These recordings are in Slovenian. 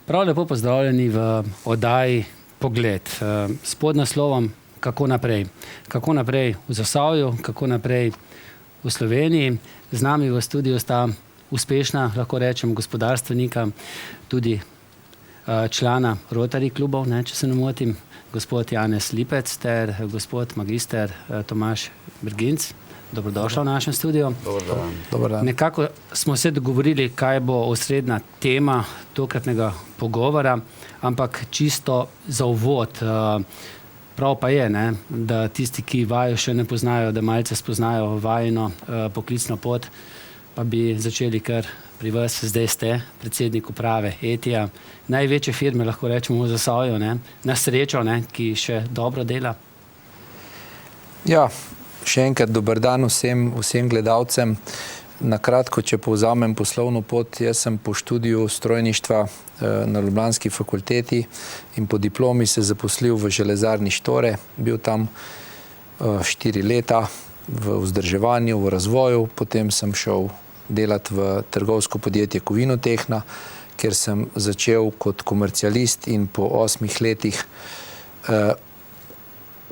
Prav lepo pozdravljeni v oddaji Pogled s podnaslovom Kako naprej. Kako naprej v Zasavju, kako naprej v Sloveniji. Z nami v studiu sta uspešna, lahko rečem, gospodarstvenika, tudi člana Rotary klubov, če se ne motim, gospod Janez Lipec ter gospod magister Tomaž Berginc. Dobrodošla v našem studiu. Dobar dan. Nekako smo se dogovorili, kaj bo osrednja tema tokratnega pogovora, ampak čisto za uvod. Prav pa je, da tisti, ki vaju še ne poznajo, da malce spoznajo vajino poklicno pot, pa bi začeli kar pri vas. Zdaj ste predsednik uprave ETIA, največje firme, lahko rečemo v Zasavju, na srečo, ki še dobro dela. Ja, še enkrat dober dan vsem gledalcem. Na kratko, če povzamem poslovno pot, jaz sem po študiju strojništva na Ljubljanski fakulteti in po diplomi se zaposlil v železarni Štore. Bil tam 4 leta v vzdrževanju, v razvoju, potem sem šel delati v trgovsko podjetje Kovinotehna, kjer sem začel kot komercialist in po 8 letih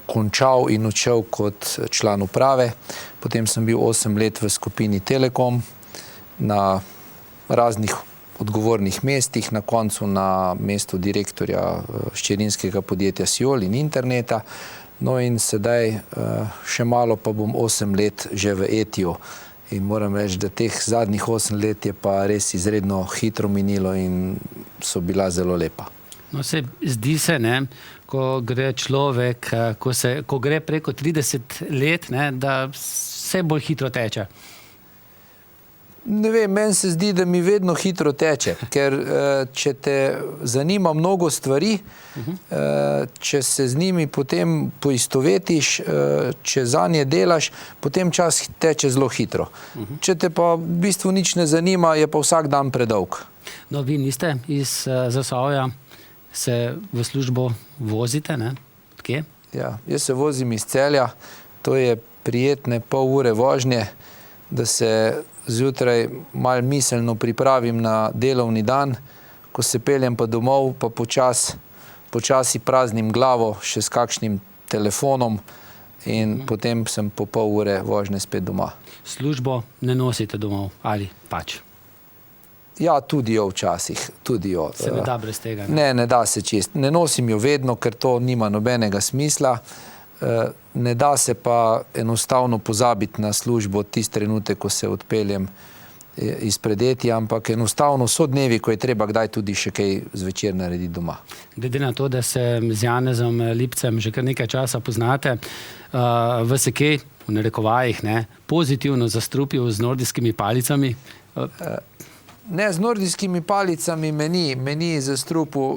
končal in odšel kot član uprave. Potem sem bil 8 let v skupini Telekom na raznih odgovornih mestih, na koncu na mestu direktorja hčerinskega podjetja Siol in interneta. No in sedaj še malo pa bom 8 let že v ETIU. In moram reči, da teh zadnjih 8 let je pa res izredno hitro minilo in so bila zelo lepa. No, zdi se, ko gre človek, ko gre preko 30 let, da vse bolj hitro teče. Ne vem, meni se zdi, da mi vedno hitro teče, ker če te zanima mnogo stvari, če se z njimi potem poistovetiš, če zanje delaš, potem čas teče zelo hitro. Če te pa v bistvu nič ne zanima, je pa vsak dan predolg. No, vi niste iz Zasavja, se v službo vozite, Kje? Ja, jaz se vozim iz Celja, to je prijetne pol ure vožnje, da se zjutraj malo miselno pripravim na delovni dan, ko se peljem pa domov, pa počasi praznim glavo še s kakšnim telefonom in potem sem po pol ure vožnje spet doma. Službo ne nosite domov ali pač? Ja, tudi jo včasih, tudi jo. Se ne da brez tega? Ne da se čist. Ne nosim jo vedno, ker to nima nobenega smisla. Ne da se pa enostavno pozabiti na službo tisti trenutek, ko se odpeljem izpred ETIA, ampak enostavno so dnevi, ko je treba kdaj tudi še kaj zvečer narediti doma. Glede na to, da se z Janezom Lipcem že kar nekaj časa poznate, vas je kaj, v narekovajih, pozitivno zastrupil z nordijskimi palicami? Ne, z nordijskimi palicami meni zastrupil.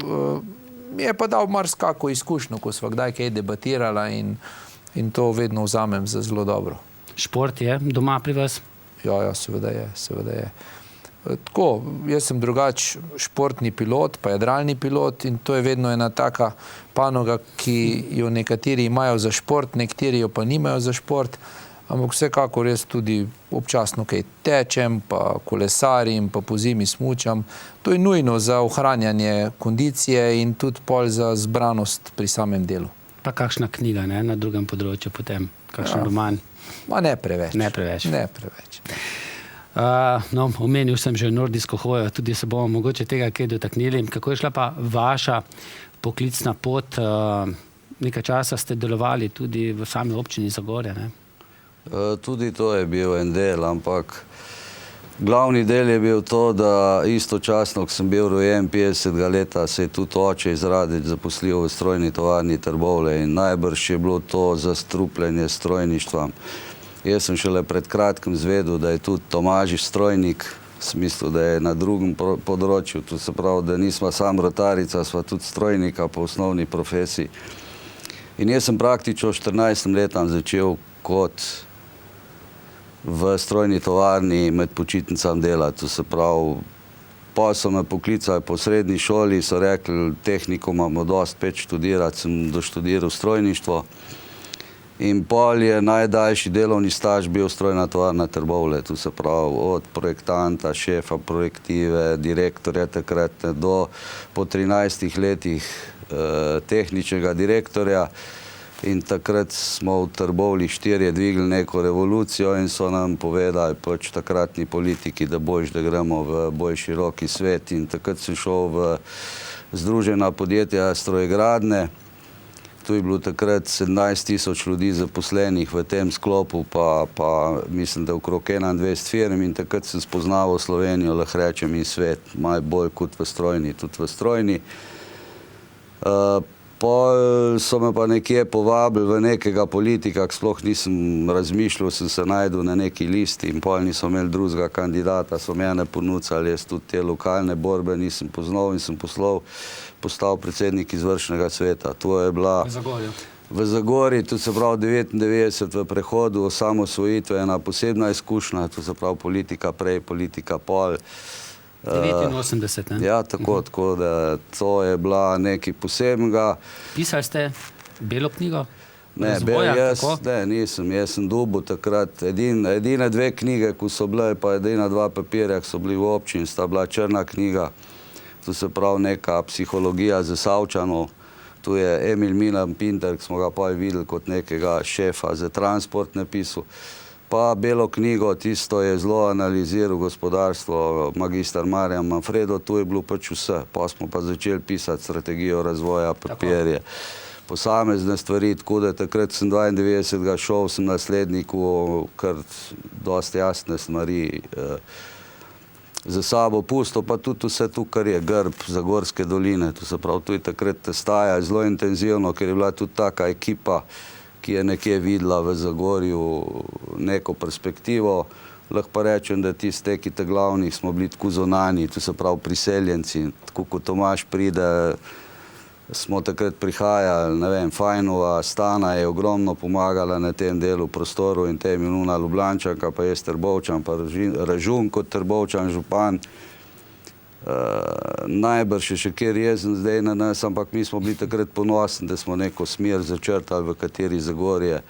Mi je pa dal marsikako izkušnjo, ko sva kdaj kaj debatirala in to vedno vzamem za zelo dobro. Šport je doma pri vas? Ja, seveda je. Tako, jaz sem drugač športni pilot, pa jadralni pilot in to je vedno ena taka panoga, ki jo nekateri imajo za šport, nekateri jo pa nimajo za šport. Ampak vsekakor jaz tudi občasno kaj tečem, pa kolesarim, pa po zimi smučam. To je nujno za ohranjanje kondicije in tudi pol za zbranost pri samem delu. Pa kakšna knjiga, na drugem področju potem? Kakšen roman? Ma ne preveč. Ne preveč. No, omenil sem že nordijsko hojo, tudi se bomo mogoče tega kaj dotaknili. Kako je šla pa vaša poklicna pot? Nekaj časa ste delovali tudi v sami občini Zagorje, Tudi to je bil en del, ampak glavni del je bil to, da istočasno, ko sem bil rojen 50. leta, se je tudi oče iz Radeč zaposlil v strojni tovarni Trbovlje in najbrž je bilo to zastrupljenje s strojništvom. Jaz sem šele pred kratkim izvedel, da je tudi Tomaž strojnik, v smislu, da je na drugem področju, to se pravi, da nisva sam rotarica, sva tudi strojnika po osnovni profesiji. In jaz sem praktično 14 letam začel kot v strojni tovarni med počitnicami delati, to se pravi Pa so me poklicali po srednji šoli, so rekli, tehniko imamo dosti peč študirati, sem doštudiral strojništvo. In pol je najdaljši delovni staž bil strojna tovarna Trbovlje, tu se pravi od projektanta, šefa projektive, direktorja takrat do po 13 letih tehničnega direktorja. In takrat smo v Trbovlji 4 dvigli neko revolucijo in so nam povedali pač takratni politiki, da boljš, da gremo v bolj široki svet. In takrat sem šel v Združena podjetja strojegradne. Tu je bilo takrat 17 000 ljudi zaposlenih v tem sklopu, pa mislim, da okrog 21 firm, in takrat sem spoznaval Slovenijo, lahko rečem, in svet, malo bolj kot v strojni, tudi v strojni. Pol so me pa nekje povabili v nekega politika, sploh nisem razmišljal, sem se najdel na neki listi in pol niso imeli drugega kandidata, so mene ponudili, jaz tudi te lokalne borbe nisem poznal in sem postal predsednik izvršnega sveta. To je bila v Zagorju, tu se pravi 99 v prehodu osamosvojitve, ena posebna izkušnja, tu se pravi politika prej, politika pol. 89, ne? Ja, tako da to je bila nekaj posebnega. Pisali ste belo knjigo? Ne, nisem, jaz sem dobil takrat edine 2 knjige, ko so bile, pa edina 2 papirja, ki so bili v občini, sta bila črna knjiga, to se pravi neka psihologija Zasavčanov, tu je Emil Milan Pinter, ki smo ga pa videli kot nekega šefa za transport napisal. Pa belo knjigo, tisto je zelo analiziral gospodarstvo, magister Marjan Manfredo, tu je bilo pač vse. Pa smo pa začeli pisati strategijo razvoja, papirje, posamezne stvari, tako da takrat sem 92. šel, sem nasledniku kar dosti jasne stvari za sabo pustil, pa tudi vse tu, kar je grb Zagorske doline, to se pravi, tu je takrat staja zelo intenzivno, ker je bila tudi taka ekipa, ki je nekje videla v Zagorju neko perspektivo. Lahko pa rečem, da tiste, ki te glavnih smo bili tako zonani, to se pravi priseljenci. Tako kot Tomaž pride, smo takrat prihajali, ne vem, Fajnova, Stana je ogromno pomagala na tem delu prostoru in tem in una Ljubljančanka, pa jaz Trbovčan, pa Ražun kot Trbovčan, župan. Najbrž je še kjer jezen zdaj na nas, ampak mi smo bili takrat ponosni, da smo neko smer začrtali, v kateri Zagorje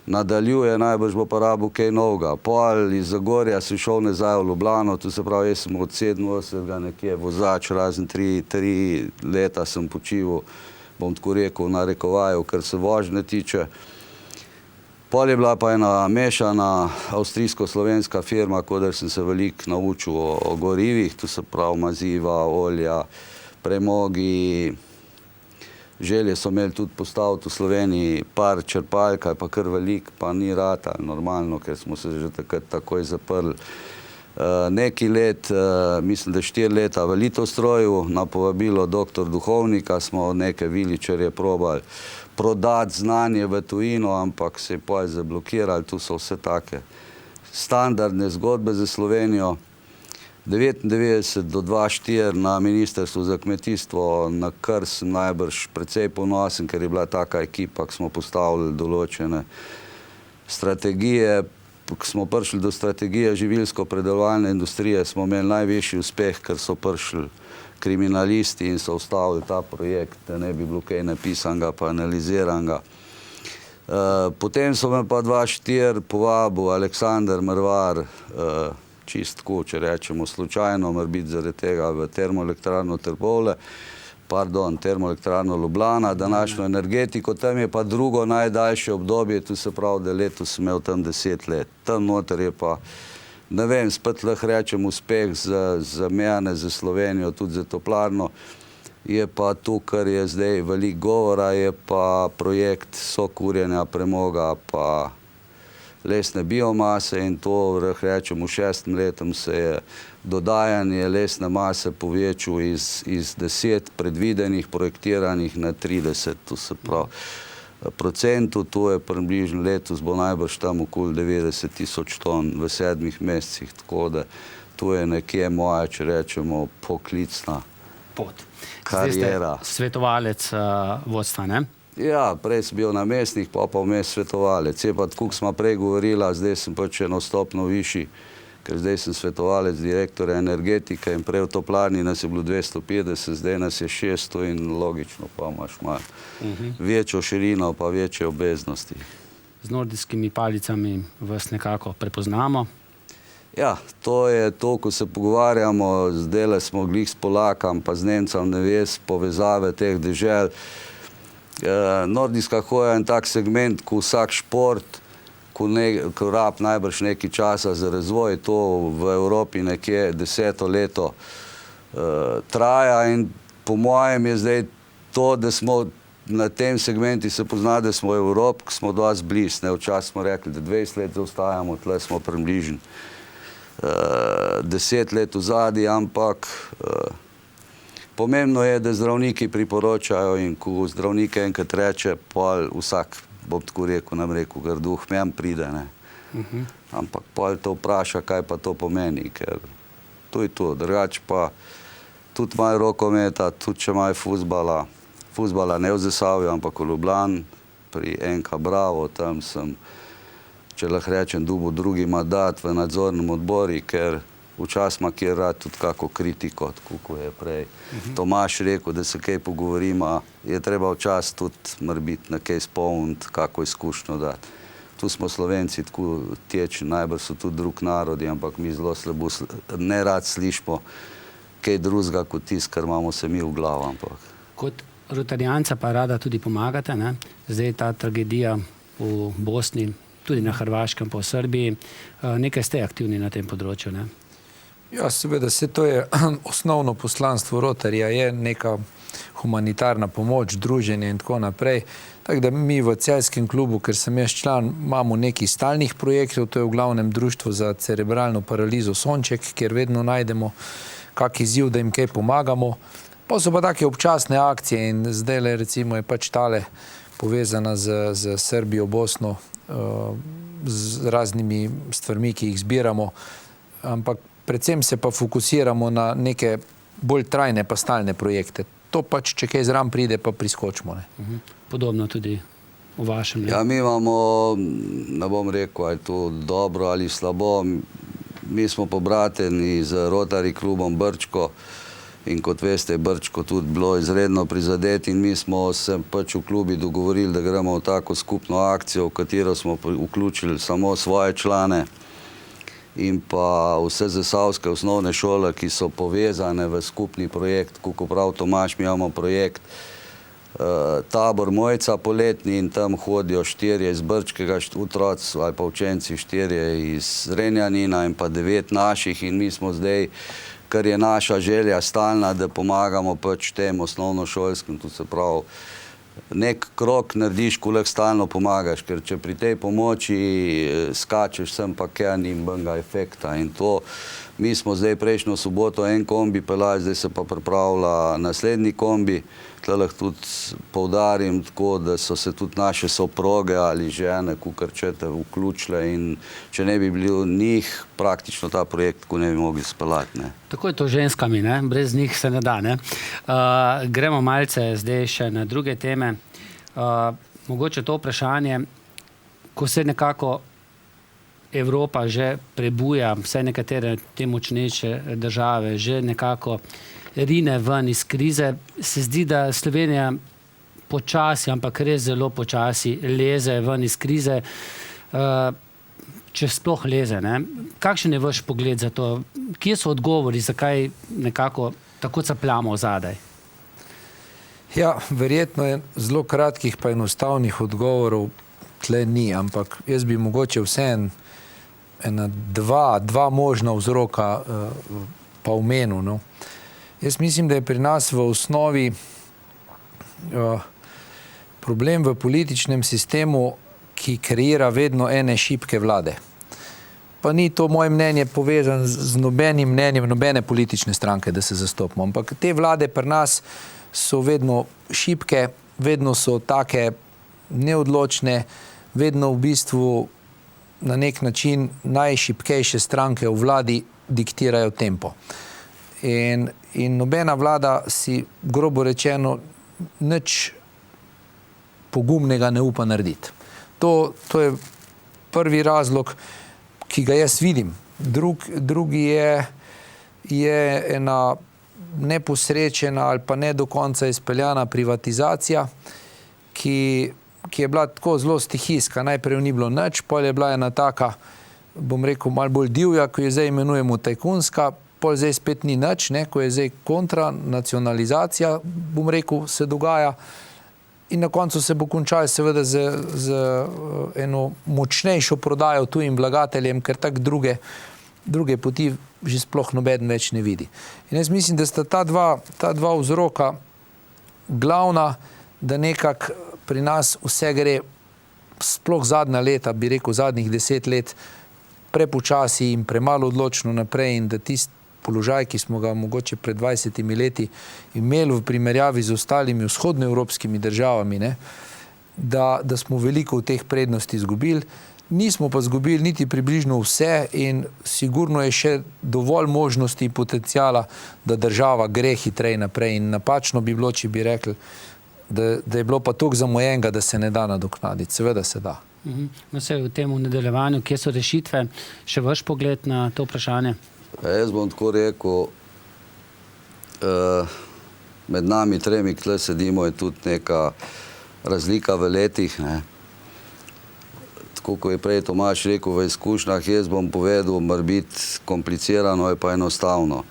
nadaljuje, najbrž bo pa rabil kaj novega. Pol iz Zagorja sem šel nazaj v Ljubljano, to se pravi, jaz sem od 87. nekje vozač, razen 3 leta sem počival, bom tako rekel, narekovajev, kar se vožnje tiče. Pol je bila pa ena mešana avstrijsko-slovenska firma, kodar sem se veliko naučil o gorivih, tu se pravi maziva, olja, premogi. Želje so imeli tudi postaviti v Sloveniji par črpalk, pa kar veliko, pa ni rata, normalno, ker smo se že takrat takoj zaprli. Neki let, mislim, da 4 leta v Litostroju, na povabilo doktor Duhovnika smo neke viličarje probali prodati znanje v tujino, ampak se je potem zablokirali, tu so vse take standardne zgodbe za Slovenijo. 99 do 2004 na Ministrstvu za kmetijstvo, na kar sem najbrž precej ponosen, ker je bila taka ekipa, ki smo postavili določene strategije. Ko smo prišli do strategije živilsko-predelovalne industrije, smo imeli najvišji uspeh, ker so prišli kriminalisti in so ustavili ta projekt, da ne bi bilo kaj napisanega pa analiziranega. Potem so me pa 2004 povabil Aleksander Mrvar, čistko, če rečemo slučajno, mora biti zaradi tega v termoelektrarno Trbovlje, termoelektrarno Ljubljana, današnjo energetiko, tam je pa drugo najdaljše obdobje, tu se pravi, da letos sem imel tam 10 let. Tam noter je pa, ne vem, spet lahko rečem uspeh za mene, za Slovenijo, tudi za toplarno. Je pa tu, kar je zdaj veliko govora, je pa projekt sokurjenja premoga pa lesne biomase in to, lahko rečem, v 6. letu se je dodajanje lesne mase povečal iz 10 predvidenih, projektiranih na 30, to se pravi procentu, to je približno letos bo najbrž tam okoli 90 000 ton v 7 mesecih, tako da to je nekje moja, če rečemo, poklicna pot. Karijera. Zdaj ste svetovalec vodstva, ne? Ja, prej sem bil namestnik, pa vmes svetovalec. Je pa tako, ko smo prej govorila, zdaj sem pač eno stopno višji ker zdaj sem svetovalec direktorja energetike in prej v toplarni nas je bilo 250, zdaj nas je 600 in logično pa imaš malo večjo širino pa večje obveznosti. Z nordijskimi palicami vas nekako prepoznamo. Ja, to je to, ko se pogovarjamo, zdajle smo glih s Polakom, pa z Nemcem, ne veš, povezave teh dežel. Nordijska hoja je en tak segment, ko vsak šport, ko rab najbrž nekaj časa za razvoj, to v Evropi nekje 10 leto traja in po mojem je zdaj to, da smo na tem segmenti se pozna, da smo v Evropi, smo dosti blizu. Včasih smo rekli, da 20 let zaostajamo, tle smo približni 10 let vzadi, ampak pomembno je, da zdravniki priporočajo in ko zdravnik enkrat reče, pol vsak, bom tako rekel, nam rekel, grduh, mem pride, ne. Ampak pol to vpraša, kaj pa to pomeni, ker to je to. Drugače pa tudi malo rokometa, tudi če malo fuzbala ne v Zasavju, ampak v Ljubljani, pri NK Bravo, tam sem, če lahko rečem, dobil drugi mandat v nadzornem odbori, ker včasih ima kjer rad tudi kako kritiko, tako ko je prej Tomaž rekel, da se kaj pogovorima, je treba včasih tudi morebiti na kaj spomniti, kako izkušnjo dati. Tu smo Slovenci tako teči, najbolj so tudi drug narodi, ampak mi zelo slabo, ne rad slišimo kaj drugega kot tisto, kar imamo se mi v glavo. Kot Rotarijanca pa rada tudi pomagate, ne? Zdaj ta tragedija v Bosni, tudi na Hrvaškem, po Srbiji, nekaj ste aktivni na tem področju, ne? Ja, seveda, to je osnovno poslanstvo Rotarija, je neka humanitarna pomoč, druženje in tako naprej. Tako da mi v celjskem klubu, ker sem jaz član, imamo nekaj stalnih projektov, to je v glavnem društvo za cerebralno paralizo Sonček, kjer vedno najdemo kak izziv, da jim kaj pomagamo. Pa so pa take občasne akcije in zdajle recimo je pač tale povezana z Srbijo, Bosno, z raznimi stvarmi, ki jih zbiramo, ampak predvsem se pa fokusiramo na neke bolj trajne pa stalne projekte. To pač, če kaj zraven pride, pa priskočimo, ne. Podobno tudi v vašem, ne? Ja, mi imamo, ne bom rekel, ali to dobro ali slabo, mi smo pobrateni z Rotary klubom Brčko in kot veste, je Brčko tudi bilo izredno prizadeti in mi smo se pač v klubi dogovorili, da gremo v tako skupno akcijo, v katero smo vključili samo svoje člane in pa vse zasavske osnovne šole, ki so povezane v skupni projekt, kot prav Tomaž, mi imamo projekt Tabor Mojca poletni in tam hodijo 4 iz Brčkega otroci ali pa učenci, 4 iz Zrenjanina in pa 9 naših in mi smo zdaj, kar je naša želja stalna, da pomagamo pač tem osnovnošolskim, tu se pravi, nek krok narediš, ko lahko stalno pomagaš, ker če pri tej pomoči skačeš sem pa kaj nim benga efekta in to, mi smo zdaj prejšnjo soboto en kombi pelali, zdaj se pa pripravlja naslednji kombi, tle lahko tudi poudarim tako, da so se tudi naše soproge ali žene, kakor čete, vključile in če ne bi bili njih, praktično ta projekt, ko ne bi mogli speljati, ne. Tako je to ženskami, ne? Brez njih se ne da, ne? Gremo malce zdaj še na druge teme. Mogoče to vprašanje, ko se nekako Evropa že prebuja, vse nekatere te močnejše države že nekako rine ven iz krize, se zdi, da Slovenija počasi, ampak res zelo počasi leze ven iz krize, če sploh leze, ne? Kakšen je vaš pogled za to? Kje so odgovori, zakaj nekako tako capljamo zadaj? Ja, verjetno je zelo kratkih pa enostavnih odgovorov tle ni, ampak jaz bi mogoče vseeno dva možna vzroka pa omenil, no. Jaz mislim, da je pri nas v osnovi problem v političnem sistemu, ki kreira vedno ene šibke vlade. Pa ni to moje mnenje povezano z nobenim mnenjem nobene politične stranke, da se zastopimo, ampak te vlade pri nas so vedno šibke, vedno so take neodločne, vedno v bistvu na nek način najšibkejše stranke v vladi diktirajo tempo. In nobena vlada si, grobo rečeno, nič pogumnega ne upa narediti. To je prvi razlog, ki ga jaz vidim. Drugi je ena neposrečena ali pa ne do konca izpeljana privatizacija, ki je bila tako zelo stihijska. Najprej ni bilo nič, pol je bila ena taka, bom rekel, malo bolj divja, ko je zdaj imenujemo tajkunska, pol zdaj spet ni nič, ko je zdaj kontranacionalizacija, bom rekel, se dogaja. In na koncu se bo končal seveda z eno močnejšo prodajo tujim vlagateljem, ker tak druge poti že sploh nobeden več ne vidi. In jaz mislim, da sta ta dva vzroka glavna, da nekako pri nas vse gre, sploh zadnja leta, bi rekel zadnjih 10 let, prepočasi in premalo odločno naprej, in da tisti položaj, ki smo ga mogoče pred 20 leti imeli v primerjavi z ostalimi vzhodnoevropskimi državami, da smo veliko v teh prednosti izgubili. Nismo pa izgubili niti približno vse in sigurno je še dovolj možnosti in potencijala, da država gre hitreje naprej, in napačno bi bilo, če bi rekli, da je bilo pa toliko zamujenega, da se ne da nadoknaditi. Seveda se da. No, se v tem nadaljevanju, kje so rešitve, še vaš pogled na to vprašanje? Jaz bom tako rekel, med nami tremi, ki sedimo, je tudi neka razlika v letih, Tako, ko je prej Tomaž rekel v izkušnjah, jaz bom povedal, mora biti komplicirano, je pa enostavno.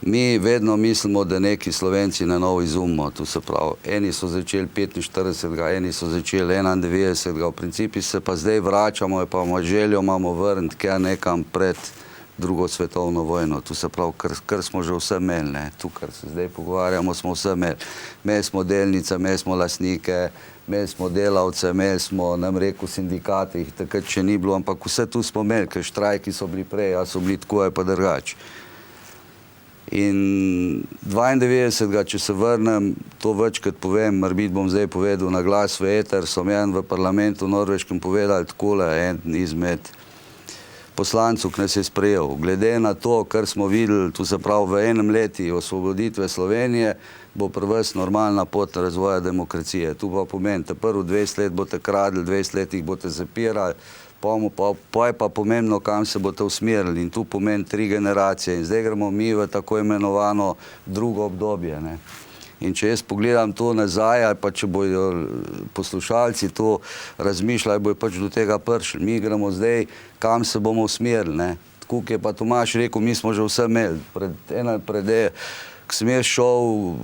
Mi vedno mislimo, da neki Slovenci na novo izumimo, to se pravi. Eni so začeli 45, eni so začeli 91, v principi se pa zdaj vračamo, pa željo imamo vrniti kje nekam pred drugo svetovno vojno. To se pravi, kar smo že vse imeli, tu, kar se zdaj pogovarjamo, smo vse imeli. Imeli smo delnice, imeli smo lastnike, imeli smo delavce, imeli smo, nam rekel, sindikatih, takrat še ni bilo, ampak vse tu smo imeli, ker štrajki so bili prej, a so bili tako, je pa drugače. In 92, če se vrnem, to večkrat povem, morebiti bom zdaj povedal na glas v eter, so meni v parlamentu norveškem povedali takole, en izmed poslancev, ki nas je sprejel. Glede na to, kar smo videli, tu se pravi v enem leti osvoboditve Slovenije, bo pri vas normalna pot razvoja demokracije. Tu pa pomeni, da prvo 20 let boste kradli, 20 let jih boste zapirali, pa je pa pomembno, kam se boste usmerili, in tu pomeni 3 generacije. In zdaj gremo mi v tako imenovano drugo obdobje. In če jaz pogledam to nazaj, ali pa če bojo poslušalci to razmišljali, bojo pač do tega prišli. Mi gremo zdaj, kam se bomo usmerili. Tako je pa Tomaž rekel, mi smo že vse imeli. Ko sem jaz šel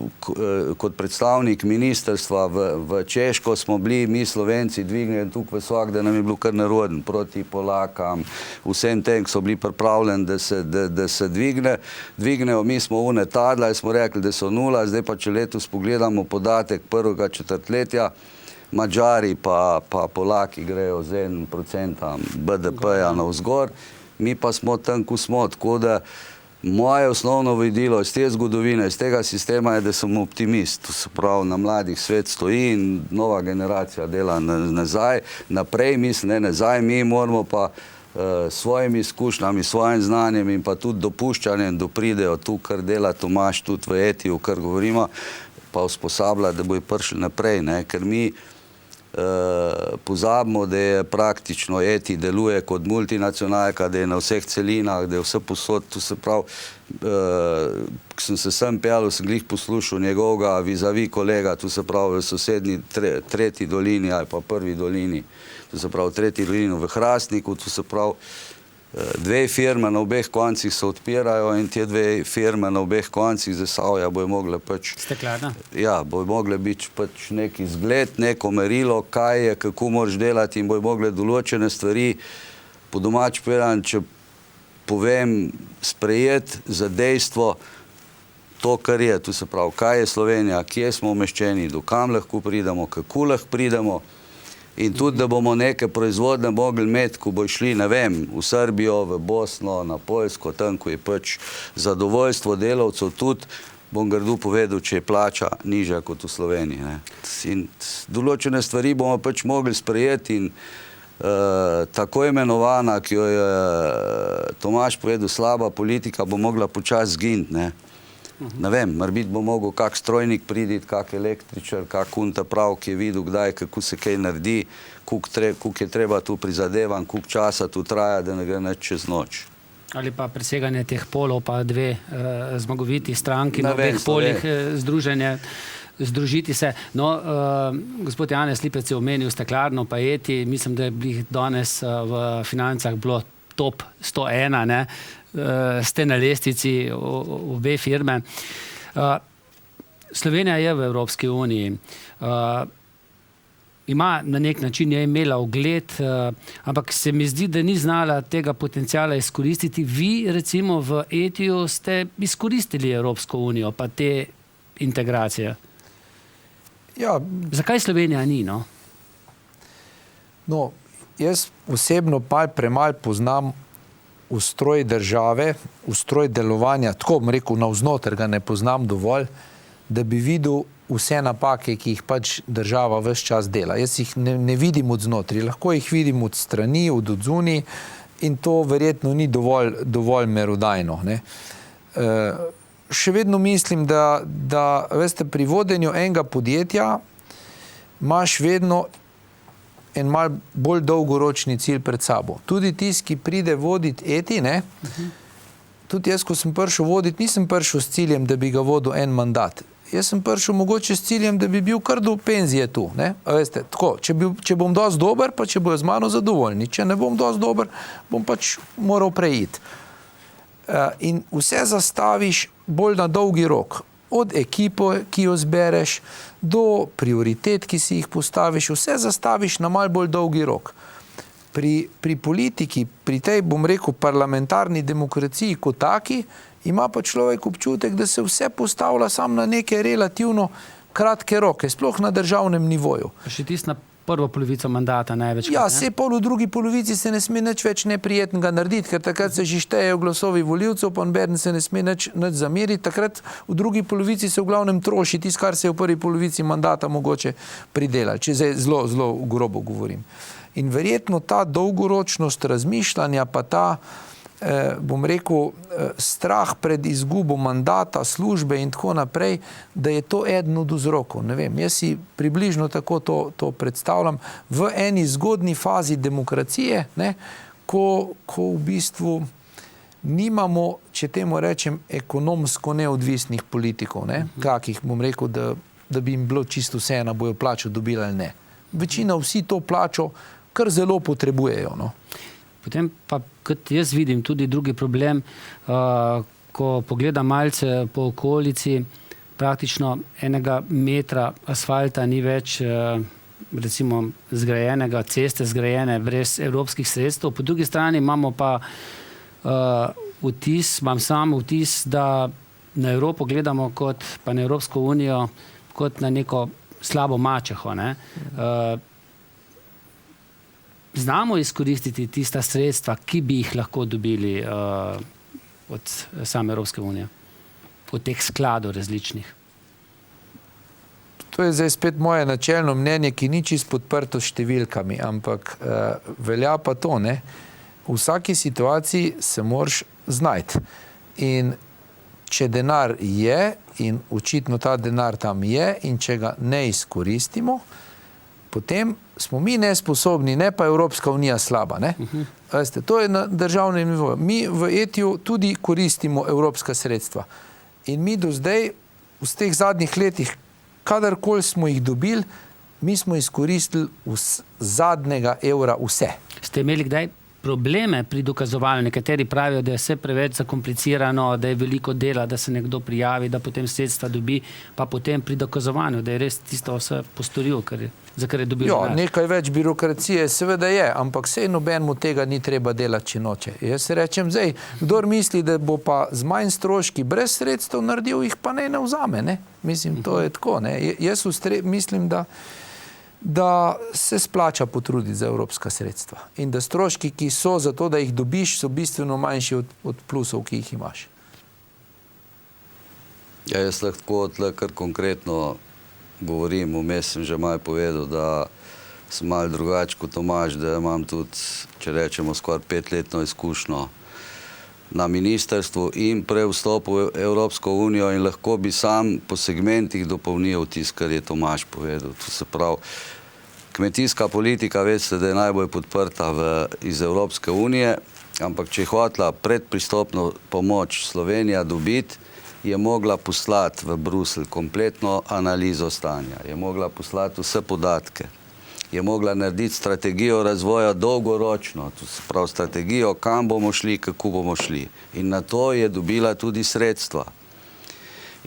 kot predstavnik ministrstva v Češko, smo bili mi Slovenci dvignjeni tukaj vsak, da nam je bilo kar neroden proti Polakam, vsem tem, ki so bili pripravljeni, da se dvignejo. Mi smo tadla in smo rekli, da so 0, zdaj pa če letos pogledamo podatek prvega četrtletja, Madžari pa Polaki grejo z 1% BDP-ja navzgor, mi pa smo tam, ko smo, tako da moje osnovno vodilo iz te zgodovine, iz tega sistema je, da sem optimist. To se pravi, na mladih svet stoji in nova generacija dela nazaj, naprej mislim, ne nazaj, mi moramo pa svojimi izkušnjami, svojim znanjem in pa tudi dopuščanjem, da pridejo tu, kar dela Tomaž tudi v etiju, kar govorimo, pa usposablja, da bojo prišli naprej, ker mi pozabimo, da je praktično eti deluje kot multinacionalka, da je na vseh celinah, da je vse posod, to se pravi, ko sem se sem pel, sem glih poslušal njegovega vizavi kolega, to se pravi v sosednji tretji dolini ali pa prvi dolini, to se pravi v tretji dolini v Hrastniku, to se pravi 2 firme na obeh koncih se odpirajo in te 2 firme na obeh koncih Zasavja bojo mogle pač... Steklarna? Ja, bojo mogle biti pač neki zgled, neko merilo, kaj je, kako moraš delati in bojo mogle določene stvari, po domač povedan, če povem, sprejeti za dejstvo to, kar je, tu se pravi, kaj je Slovenija, kje smo umeščeni, do kam lahko pridemo, kako lahko pridemo. In tudi, da bomo neke proizvodne mogli imeti, ko bo šli, ne vem, v Srbijo, v Bosno, na Poljsko, tam, ko je pač zadovoljstvo delavcev, tudi bom grdo povedal, če je plača nižja kot v Sloveniji. In določene stvari bomo pač mogli sprejeti in tako imenovana, ki jo je Tomaž povedal, slaba politika, bo mogla počasi zginiti. Ne vem, morbiti bo mogel kak strojnik priditi, kak električar, kak kunta prav, ki je videl kdaj, kako se kaj naredi, koliko je treba tu prizadevan, koliko časa tu traja, da ne gre nič čez noč. Ali pa preseganje teh polov, pa dve zmagoviti stranki na obeh polih združiti se. No, gospod Janez Lipec je omenil Steklarno pa ETI, mislim, da je bih danes v Financah bilo top 101, ne? Ste na lestvici obe firme. Slovenija je v Evropski uniji. Ima na nek način, je imela ugled, ampak se mi zdi, da ni znala tega potenciala izkoristiti. Vi, recimo v ETI-ju, ste izkoristili Evropsko unijo, pa te integracije. Ja. Zakaj Slovenija ni, no? No, jaz osebno premalo poznam ustroj države, ustroj delovanja, tako bom rekel, navznoter ga ne poznam dovolj, da bi videl vse napake, ki jih pač država ves čas dela. Jaz jih ne vidim od znotraj, lahko jih vidim od strani, od odzunaj in to verjetno ni dovolj merodajno, ne. Še vedno mislim, da veste, pri vodenju enega podjetja imaš vedno en mal bolj dolgoročni cilj pred sabo. Tudi tisti, ki pride voditi ETI, ne, tudi jaz, ko sem prišel voditi, nisem prišel s ciljem, da bi ga vodil en mandat. Jaz sem prišel mogoče s ciljem, da bi bil kar do penzije tu, ne. A veste, tako, če bom dosti dober, pa če bojo z mano zadovoljni. Če ne bom dosti dober, bom pač moral preiti. In vse zastaviš bolj na dolgi rok. Od ekipe, ki jo zbereš, do prioritet, ki si jih postaviš, vse zastaviš na malo bolj dolgi rok. Pri politiki, pri tej, bom rekel, parlamentarni demokraciji kot taki, ima pa človek občutek, da se vse postavlja samo na neke relativno kratke roke, sploh na državnem nivoju. Še tisto na prvo polovico mandata največkrat, ja, se pol v drugi polovici se ne sme nič več neprijetnega narediti, ker takrat se že štejejo glasovi volivcev, pa nobeden se ne sme nič zameriti. Takrat v drugi polovici se v glavnem troši tisto, kar se je v prvi polovici mandata mogoče pridelati, če zdaj zelo grobo govorim. In verjetno ta dolgoročnost razmišljanja, pa ta, bom rekel, strah pred izgubo mandata, službe in tako naprej, da je to eden od vzrokov. Ne vem, jaz si približno tako to predstavljam v eni zgodni fazi demokracije, ne, ko v bistvu nimamo, če temu rečem, ekonomsko neodvisnih politikov, ne, kakih, bom rekel, da bi jim bilo čisto vseeno, bojo plačo dobili ali ne. Večina vsi to plačo kar zelo potrebujejo, no. Potem pa, kot jaz vidim, tudi drugi problem, ko pogledam malce po okolici, praktično enega metra asfalta ni več, recimo, zgrajenega, ceste zgrajene brez evropskih sredstev. Po drugi strani imamo pa imam sam vtis, da na Evropo gledamo kot, pa na Evropsko unijo, kot na neko slabo mačeho, ne. Znamo izkoristiti tista sredstva, ki bi jih lahko dobili od same Evropske unije, od teh skladov različnih. To je zdaj spet moje načelno mnenje, ki ni čisto podprto s številkami, ampak velja pa to, ne. V vsaki situaciji se moraš znajti. In če denar je, in očitno ta denar tam je, in če ga ne izkoristimo, potem smo mi nesposobni, ne pa Evropska unija slaba, ne. Veste, to je na državnem nivoju. Mi v ETI-ju tudi koristimo evropska sredstva. In mi do zdaj, v teh zadnjih letih, kadarkoli smo jih dobili, mi smo izkoristili zadnjega evra vse. Ste imeli kdaj probleme pri dokazovanju? Nekateri pravijo, da je vse preveč zakomplicirano, da je veliko dela, da se nekdo prijavi, da potem sredstva dobi, pa potem pri dokazovanju, da je res tisto vse postoril, za kar je dobil denar. Nekaj več birokracije seveda je, ampak sej nobenemu tega ni treba delati, če noče. Jaz rečem zdaj, kdor misli, da bo pa z manj stroški brez sredstev naredil, jih pa ne vzame, ne. Mislim, to je tako, ne. Jaz mislim, da se splača potruditi za evropska sredstva in da stroški, ki so za to, da jih dobiš, so bistveno manjši od plusov, ki jih imaš. Ja, jaz lahko tle kar konkretno govorim, vmes sem že malo povedal, da sem malo drugače kot Tomaž, da imam tudi, če rečemo, skoraj 5-letno izkušnjo na ministrstvu in prej vstopu v Evropsko unijo in lahko bi sam po segmentih dopolnil tisto, kar je Tomaž povedal. To se pravi, kmetijska politika, veste, da je najbolj podprta iz Evropske unije Ampak če je hotela predpristopno pomoč Slovenija dobiti, je mogla poslati v Bruselj kompletno analizo stanja, je mogla poslati vse podatke, je mogla narediti strategijo razvoja dolgoročno, to se pravi strategijo, kam bomo šli, kako bomo šli. In na to je dobila tudi sredstva.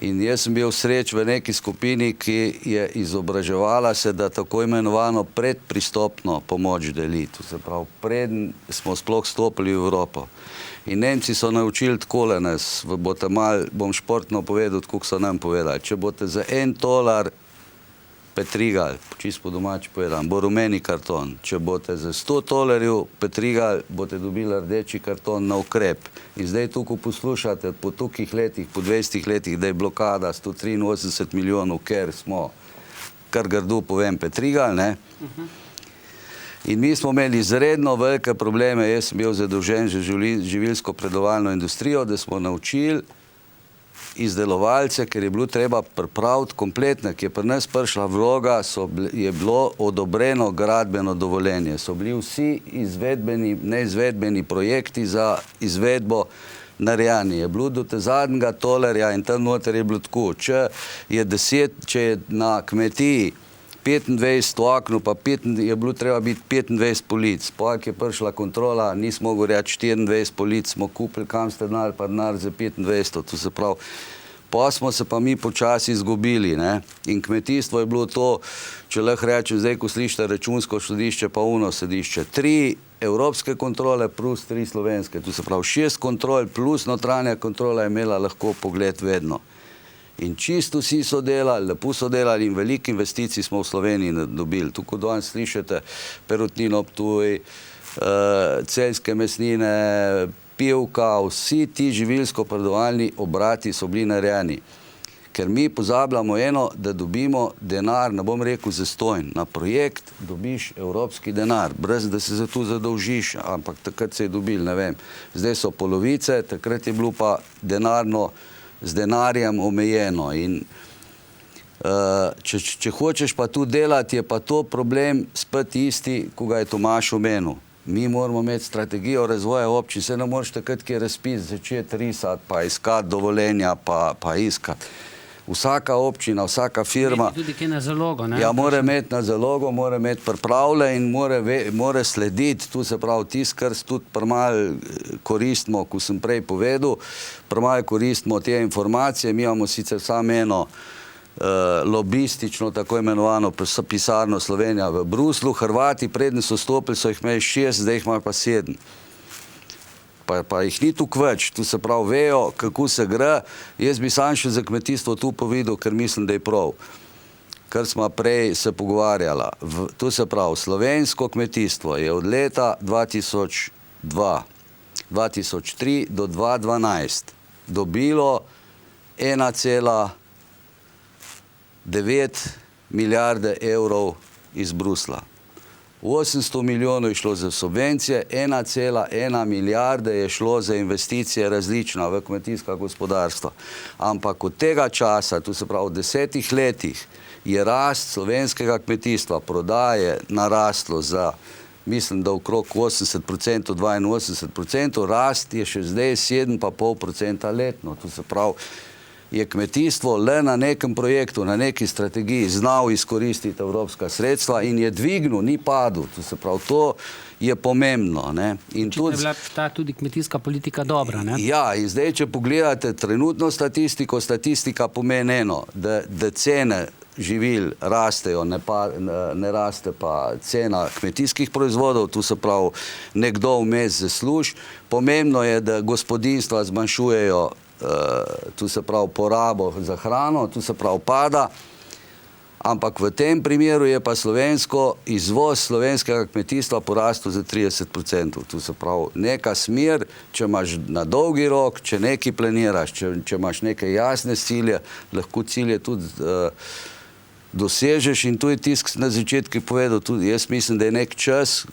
In jaz sem bil sreč v neki skupini, ki je izobraževala se, da tako imenovano predpristopno pomoč deli. To se pravi, preden smo sploh stopili v Evropo. In Nemci so naučili takole nas, boste mal, bom športno povedal, kako so nam povedali. Če boste za $1 petrigal, čisto po domači povedam, bo rumeni karton. Če boste za $100 petrigal, boste dobili rdeči karton na ukrep. In zdaj tukaj poslušate po tukih letih, po 20 letih, da je blokada 183 milijonov, ker smo, kar grdo povem, petrigal, ne? In mi smo imeli izredno velike probleme, jaz sem bil zadolžen za živilsko predelovalno industrijo, da smo naučili izdelovalce, ker je bilo treba pripraviti kompletno, ki je pri nas prišla vloga, je bilo odobreno gradbeno dovoljenje. So bili vsi izvedbeni, neizvedbeni projekti za izvedbo narejeni. Je bilo do te zadnjega tolerja in tam noter je bilo tako. Če je na kmetiji 25 okno, pa je bilo treba biti 25 polic. Potem je prišla kontrola, nismo mogli reči 24 polic, smo kupili, kam ste denar, pa denar za 25. To se pravi, pa smo se pa mi počasi izgubili, ne? In kmetijstvo je bilo to, če lahko rečem, zdaj, ko slišite Računsko sodišče, pa UNO sodišče, 3 evropske kontrole plus 3 slovenske. To se pravi, 6 kontrol plus notranja kontrola je imela lahko pogled vedno. In čisto vsi so delali, lepo so delali in veliko investicij smo v Sloveniji dobili. Tukaj danes slišite Perutnino Ptuj, Celjske mesnine, Pivka, vsi ti živilsko-predelovalni obrati so bili narejeni. Ker mi pozabljamo eno, da dobimo denar, ne bom rekel zastonj, na projekt dobiš evropski denar, brez da se za to zadolžiš, ampak takrat se je dobil, ne vem. Zdaj so polovice, takrat je bilo pa denarno z denarjem omejeno in če hočeš pa tu delati, je pa to problem spet isti, ko ga je Tomaž omenil. Mi moramo imeti strategijo razvoja občin, se ne moreš takrat, ki je razpis, začeti risati, pa iskati dovoljenja, pa iskati. Vsaka občina, vsaka firma tudi kje na zalogo, ne? Ja, mora imeti na zalogo, mora imeti pripravljen in mora slediti, tu se pravi tisto, kar tudi premalo koristimo, ko sem prej povedal, premalo koristimo te informacije, mi imamo sicer samo eno lobistično, tako imenovano pisarno Slovenija v Bruslu, Hrvati predne so stopili, so jih imeli 6, zdaj jih imajo pa 7. Pa jih ni tukaj več, tu se pravi vejo, kako se gre. Jaz bi sam še za kmetijstvo tu povedal, ker mislim, da je prav, kar smo prej se pogovarjala. Tu se pravi, slovensko kmetijstvo je od leta 2003 do 2012 dobilo 1,9 milijarde evrov iz Brusla. 800 milijonov je šlo za subvencije, 1,1 milijarde je šlo za investicije različna v kmetijska gospodarstva. Ampak od tega časa, to se pravi v 10 letih, je rast slovenskega kmetijstva, prodaje narastlo za, mislim, da okrog 80%, 82%, rast je še zdaj 7,5% letno. To se pravi, je kmetijstvo le na nekem projektu, na neki strategiji znal izkoristiti evropska sredstva in je dvignil, ni padel. To se pravi, to je pomembno, ne? In tudi je bila ta tudi kmetijska politika dobra, ne? Ja, in zdaj, če pogledate trenutno statistiko, statistika pomeni eno, da cene živil rastejo, ne raste pa cena kmetijskih proizvodov, tu se pravi, nekdo vmes zasluži. Pomembno je, da gospodinjstva zmanjšujejo tu se pravi porabo za hrano, tu se pravi pada, ampak v tem primeru je pa izvoz slovenskega kmetijstva porastel za 30%. Tu se pravi neka smer, če imaš na dolgi rok, če nekaj planiraš, če imaš neke jasne cilje, lahko cilje tudi dosežeš in to je tisk na začetku povedal, tudi jaz mislim, da je nek čas,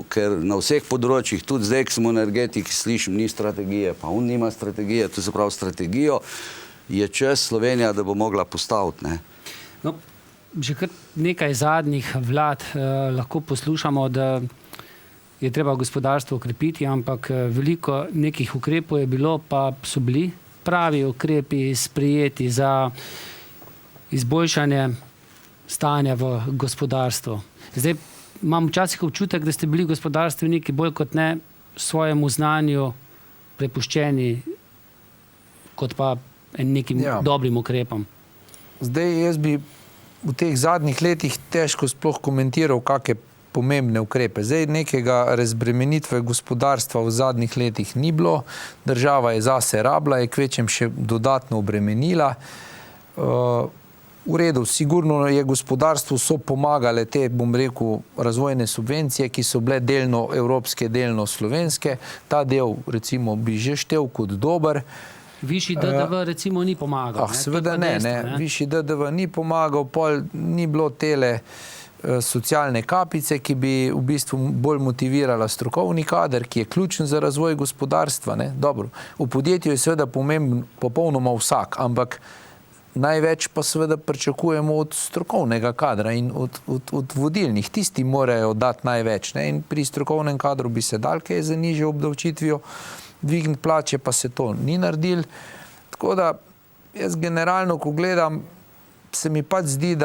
ker na vseh področjih, tudi zdaj, ko smo energetiki, slišim, ni strategije, pa on nima strategije, to se pravi strategijo, je čas Slovenija, da bo mogla postaviti, ne? No, že kar nekaj zadnjih vlad lahko poslušamo, da je treba gospodarstvo okrepiti, ampak veliko nekih ukrepov je bilo, pa so bili pravi ukrepi sprejeti za izboljšanje stanja v gospodarstvu. Zdaj imam včasih občutek, da ste bili gospodarstveniki bolj kot ne svojemu znanju prepuščeni kot pa nekim dobrim ukrepom. Zdaj jaz bi v teh zadnjih letih težko sploh komentiral kakšne pomembne ukrepe. Zdaj nekega razbremenitve gospodarstva v zadnjih letih ni bilo, država je zase rabila, je kvečem še dodatno obremenila. V redu, sigurno je gospodarstvu so pomagale te, bom rekel, razvojne subvencije, ki so bile delno evropske, delno slovenske. Ta del, recimo, bi že štel kot dober. Višji DDV recimo ni pomagal. Seveda ne. Višji DDV ni pomagal, pol ni bilo tele socialne kapice, ki bi v bistvu bolj motivirala strokovni kader, ki je ključen za razvoj gospodarstva. Dobro, v podjetju je seveda pomemben popolnoma vsak, ampak največ pa seveda pričakujemo od strokovnega kadra in od vodilnih. Tisti morajo dati največ. In pri strokovnem kadru bi se dal kaj za nižjo obdavčitvijo, dvigniti plače, pa se to ni naredil. Tako da jaz generalno, ko gledam, se mi pač zdi,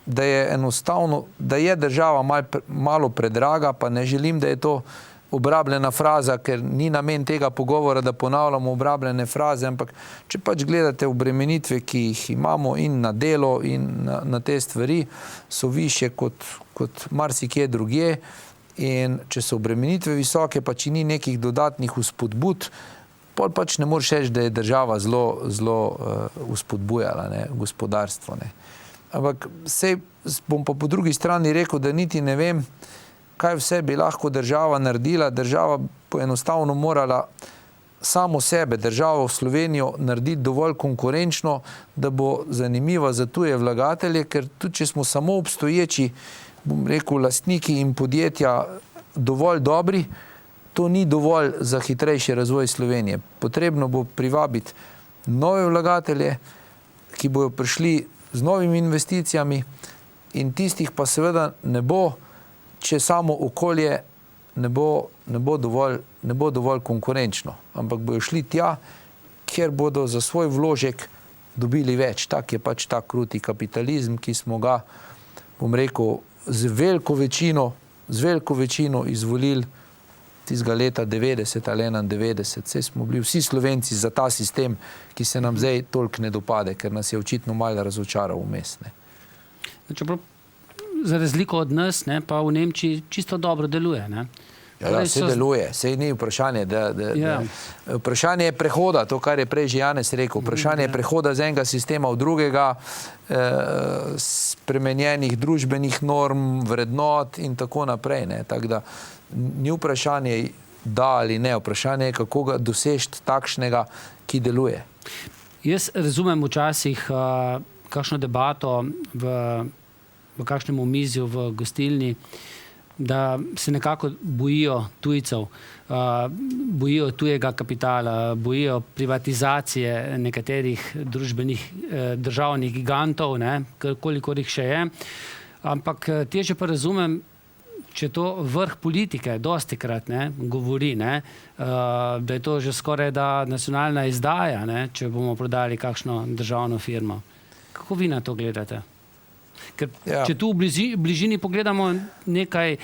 da je enostavno, da je država malo predraga, pa ne želim, da je to obrabljena fraza, ker ni namen tega pogovora, da ponavljamo obrabljene fraze, ampak če pač gledate obremenitve, ki jih imamo in na delo in na te stvari, so više kot marsikje drugje, in če so obremenitve visoke, pa če ni nekih dodatnih vzpodbud, pol pač ne moreš reči, da je država zelo vzpodbujala gospodarstvo. Ampak sej bom pa po drugi strani rekel, da niti ne vem, kaj vse bi lahko država naredila. Država enostavno morala samo sebe, državo v Slovenijo, narediti dovolj konkurenčno, da bo zanimiva za tuje vlagatelje, ker tudi če smo samo obstoječi, bom rekel, lastniki in podjetja dovolj dobri, to ni dovolj za hitrejši razvoj Slovenije. Potrebno bo privabiti nove vlagatelje, ki bojo prišli z novimi investicijami, in tistih pa seveda ne bo, če samo okolje ne bo dovolj konkurenčno, ampak bojo šli tja, kjer bodo za svoj vložek dobili več. Tak je pač ta kruti kapitalizem, ki smo ga, bom rekel, z veliko večino izvolili tistega leta 90 ali 91. Saj smo bili vsi Slovenci za ta sistem, ki se nam zdaj toliko ne dopade, ker nas je očitno malo razočaral vmes. Čeprav za razliko od nas, pa v Nemčiji čisto dobro deluje. Vse deluje, sej ni vprašanje. Vprašanje je prehoda, to, kar je prej že Janez rekel. Vprašanje je prehoda z enega sistema v drugega, spremenjenih družbenih norm, vrednot in tako naprej. Tako da ni vprašanje da ali ne, vprašanje je, kako ga dosežiti takšnega, ki deluje. Jaz razumem včasih kakšno debato v kakšnem omizju v gostilni, da se nekako bojijo tujcev, bojijo tujega kapitala, bojijo privatizacije nekaterih družbenih državnih gigantov, kolikor jih še je. Ampak težje pa razumem, če to vrh politike dostikrat govori, da je to že skoraj da nacionalna izdaja, če bomo prodali kakšno državno firmo. Kako vi na to gledate? Ker če tu v bližini pogledamo nekaj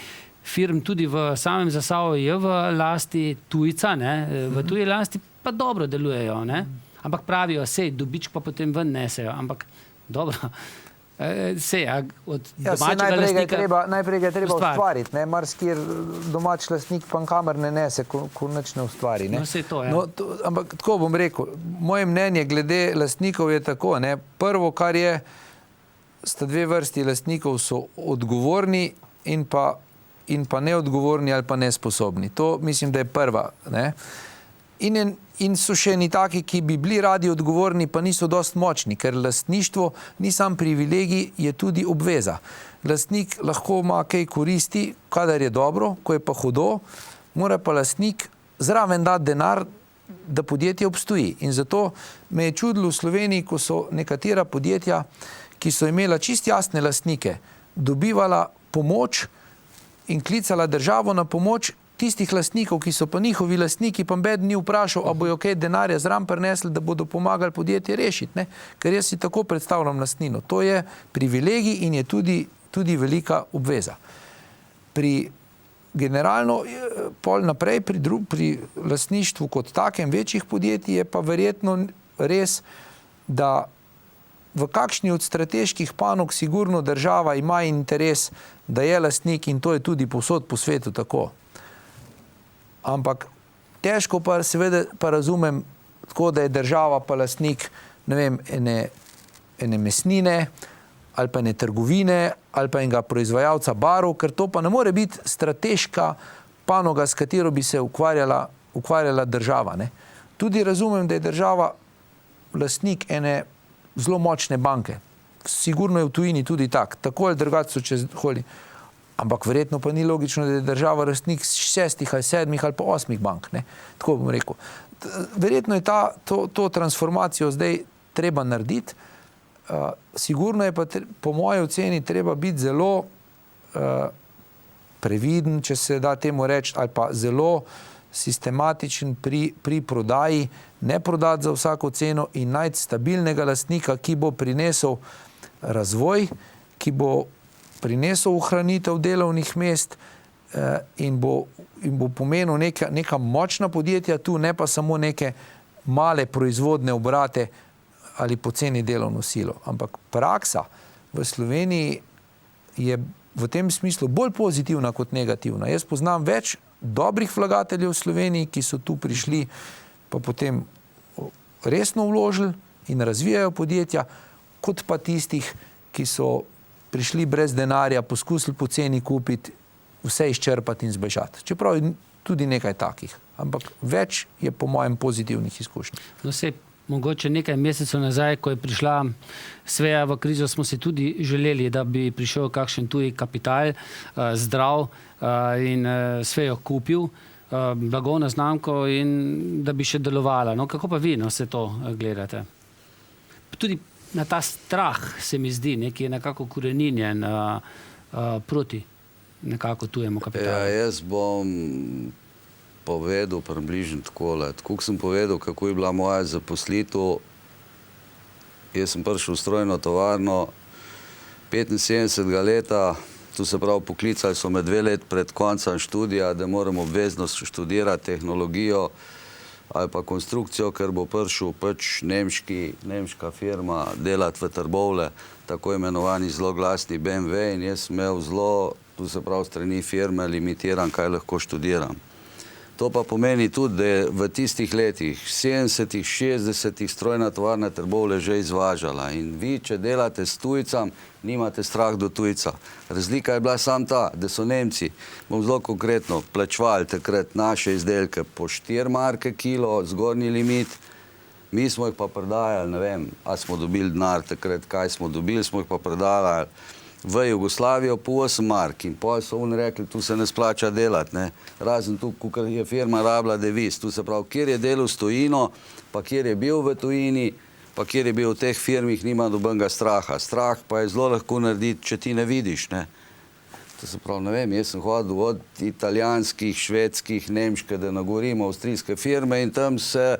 firm tudi v samem Zasavju, je v lasti tujca, v tuji lasti pa dobro delujejo, ampak pravijo, sej, dobiček pa potem ven nesejo, ampak dobro, sej, od domačega lastnika... Najprej ga je treba ustvariti, marsikjer domač lastnik pa kamer ne nese, ko nič ne ustvari. No, sej to, ja. Ampak tako bom rekel, moje mnenje glede lastnikov je tako, prvo, kar je, sta dve vrsti lastnikov, so odgovorni in pa neodgovorni ali pa nesposobni. To mislim, da je prva. In so še eni taki, ki bi bili radi odgovorni, pa niso dosti močni, ker lastništvo ni sam privilegij, je tudi obveza. Lastnik lahko ima kaj koristi, kadar je dobro, ko je pa hudo, mora pa lastnik zraven dati denar, da podjetje obstoji. In zato me je čudilo v Sloveniji, ko so nekatera podjetja, ki so imela čist jasne lastnike, dobivala pomoč in klicala državo na pomoč tistih lastnikov, ki so pa njihovi lastniki, pa beden ni vprašal, a bojo kaj denarja zraven prinesli, da bodo pomagali podjetje rešiti, ne? Ker jaz si tako predstavljam lastnino. To je privilegij in je tudi velika obveza. Generalno, pol naprej pri lastništvu kot takem večjih podjetij je pa verjetno res, da v kakšni od strateških panog sigurno država ima interes, da je lastnik in to je tudi povsod po svetu tako. Ampak težko pa seveda pa razumem tako, da je država pa lastnik, ne vem, ene mesnine ali pa ene trgovine ali pa enega proizvajalca barov, ker to pa ne more biti strateška panoga, s katero bi se ukvarjala država, ne. Tudi razumem, da je država lastnik ene zelo močne banke. Sigurno je v tujini tudi tako ali drugače so čez holi. Ampak verjetno pa ni logično, da je država lastnik 6 ali 7 ali pa 8 bank, ne. Tako bom rekel. Verjetno je to transformacijo zdaj treba narediti. Sigurno je pa po moji oceni treba biti zelo previden, če se da temu reči, ali pa zelo sistematičen pri prodaji, ne prodati za vsako ceno in najti stabilnega lastnika, ki bo prinesel razvoj, ki bo prinesel ohranitev delovnih mest in bo pomenil neka močna podjetja tu, ne pa samo neke male proizvodne obrate ali poceni delovno silo. Ampak praksa v Sloveniji je v tem smislu bolj pozitivna kot negativna. Jaz poznam več dobrih vlagateljev v Sloveniji, ki so tu prišli, pa potem resno vložili in razvijajo podjetja, kot pa tistih, ki so prišli brez denarja, poskusili poceni kupiti, vse izčrpati in zbežati. Čeprav je tudi nekaj takih. Ampak več je po mojem pozitivnih izkušnj. No, mogoče nekaj mesecev nazaj, ko je prišla Svea v krizo, smo si tudi želeli, da bi prišel kakšen tuji kapital, zdrav in Svejo kupil, blagovno znamko in da bi še delovala. No, kako pa vi vse to gledate? Tudi na ta strah se mi zdi, ki je nekako koreninjen proti nekako tujemu kapitalu. Ja, jaz bom povedal približno takole. Tako sem povedal, kako je bila moja zaposlitev. Jaz sem prišel v strojno tovarno 75. leta, tu se pravi poklicali so me 2 let pred koncem študija, da moram obvezno študirati tehnologijo ali pa konstrukcijo, ker bo prišel pač nemška firma delati v Trbovlje, tako imenovani zelo glasni BMW in jaz sem imel zelo, tu se pravi strani firme, limitiran, kaj lahko študiram. To pa pomeni tudi, da je v tistih letih, 70-ih, 60-ih strojna tovarna Trbovlje že izvažala in vi, če delate s tujcem, nimate strah do tujca. Razlika je bila samo ta, da so Nemci, bom zelo konkretno, plačevali takrat naše izdelke po 4 marke kilo, zgornji limit, mi smo jih pa prodajali, ne vem, a smo dobili denar takrat, kaj smo dobili, smo jih pa prodajali v Jugoslavijo po 8 mark in potem so oni rekli, tu se ne splača delati, ne. Razen tu, ko je firma rabila deviz, tu se pravi, kjer je delal s tujino, pa kjer je bil v tujini, pa kjer je bil v teh firmih, nima nobenega straha. Strah pa je zelo lahko narediti, če ti ne vidiš, ne. To se pravi, ne vem, jaz sem hodil od italijanskih, švedskih, nemške, da ne govorimo, avstrijske firme in tam se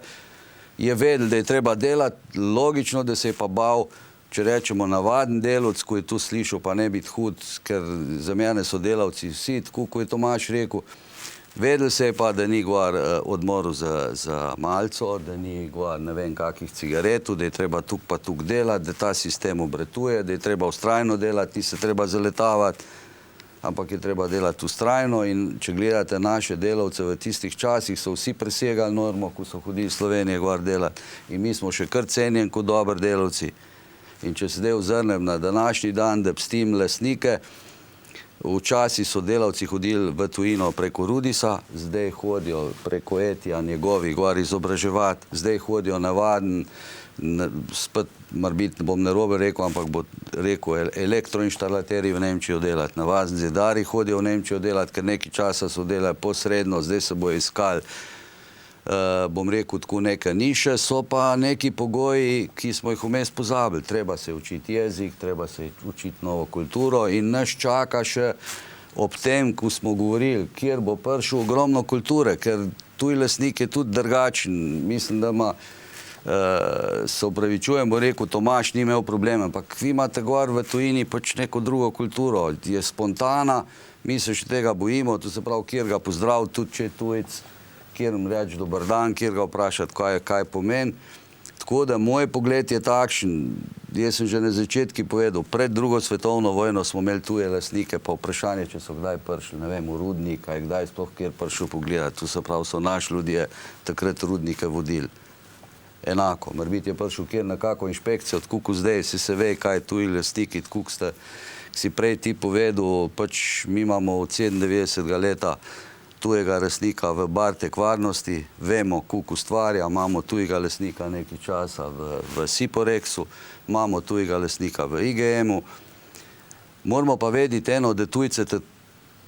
je vedel, da je treba delati, logično, da se je pa bal, če rečemo navaden delavc, ko je tu slišal, pa ne biti hud, ker za mene so delavci vsi, tako ko je Tomaž rekel, vedel se je pa, da ni gor odmoril za malco, da ni gor ne vem kakih cigaretov, da je treba tuk pa tuk delati, da ta sistem obratuje, da je treba vztrajno delati, ni se treba zaletavati, ampak je treba delati vztrajno in če gledate naše delavce v tistih časih, so vsi presegali normo, ko so hodili iz Slovenije gor delati in mi smo še kar cenjeni kot dobri delavci. In če se zdaj ozrnem na današnji dan, da pstim lastnike, včasih so delavci hodili v tujino preko Rudisa, zdaj hodijo preko Etija njegovi gor izobraževati, zdaj hodijo navaden, spet morbiti, bom narobe rekel, ampak bo rekel elektroinštalaterji v Nemčijo delati, navaden zidari hodijo v Nemčijo delati, ker nekaj časa so delali posredno, zdaj se bojo iskali, bom rekel, tako neke niše, so pa neki pogoji, ki smo jih vmes pozabili. Treba se učiti jezik, treba se učiti novo kulturo in nas čaka še ob tem, ko smo govorili, kjer bo prišel ogromno kulture, ker tuj lastnik je tudi drugačen. Mislim, da ima, se upravičujem, bo rekel, Tomaž ni imel problema, ampak vi imate gor v tujini pač neko drugo kulturo, je spontana, mi se še tega bojimo, to se pravi, kjer ga pozdrav, tudi če je tujec, kjer mu reči dober dan, kjer ga vprašati, kaj pomeni. Tako da moj pogled je takšen, jaz sem že na začetku povedal, pred drugo svetovno vojno smo imeli tuje lastnike, pa vprašanje, če so kdaj prišli, ne vem, v rudnik, kaj kdaj sploh kjer prišel pogledati, to se pravi, so naši ljudje takrat rudnike vodili. Enako, morbiti je prišel kjer nekako inšpekcija, odkud zdaj, se ve, kaj je tuji lastniki, odkud ste, si prej ti povedal, pač mi imamo od 97. leta tujega lastnika v Bartek varnosti, vemo, koliko ustvarja, imamo tujega lastnika nekaj časa v Siporexu, imamo tujega lastnika v IGM-u. Moramo pa vedeti eno, da tujce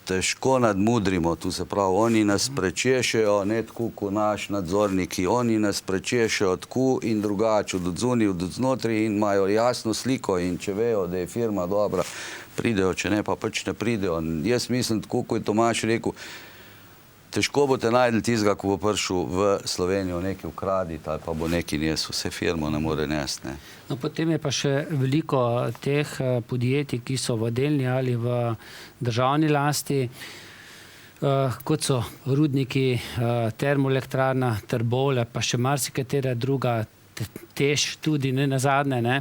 težko nadmudrimo, tu se pravi, oni nas prečešejo, ne tako kot naš nadzorniki, oni nas prečešejo tako in drugače, od odzunij, od odznotri in imajo jasno sliko in če vejo, da je firma dobra, pridejo, če ne, pa pač ne pridejo. Jaz mislim, tako kot je Tomaž rekel, težko boste najdli tistega, ko bo prišel v Slovenijo nekaj ukraditi ali pa bo nekaj nesel, vse firmo ne more nesti. Ne. No, potem je pa še veliko teh podjetij, ki so v delni ali v državni lasti, kot so rudniki, termoelektrarna, Trbovlje, pa še marsikatera druga, Teš tudi, ne nazadnje, ne,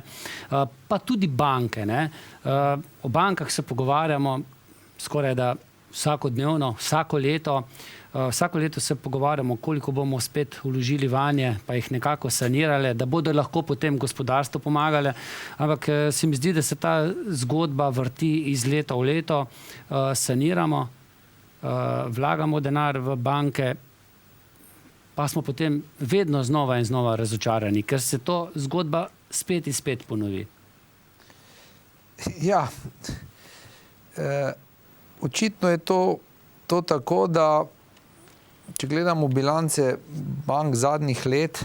pa tudi banke. Ne. O bankah se pogovarjamo skoraj da vsakodnevno, vsako leto se pogovarjamo, koliko bomo spet vložili vanje, pa jih nekako sanirali, da bodo lahko potem gospodarstvo pomagale. Ampak se mi zdi, da se ta zgodba vrti iz leta v leto, saniramo, vlagamo denar v banke, pa smo potem vedno znova in znova razočarani, ker se to zgodba spet in spet ponovi. Ja, očitno je to tako, da če gledamo bilance bank zadnjih let,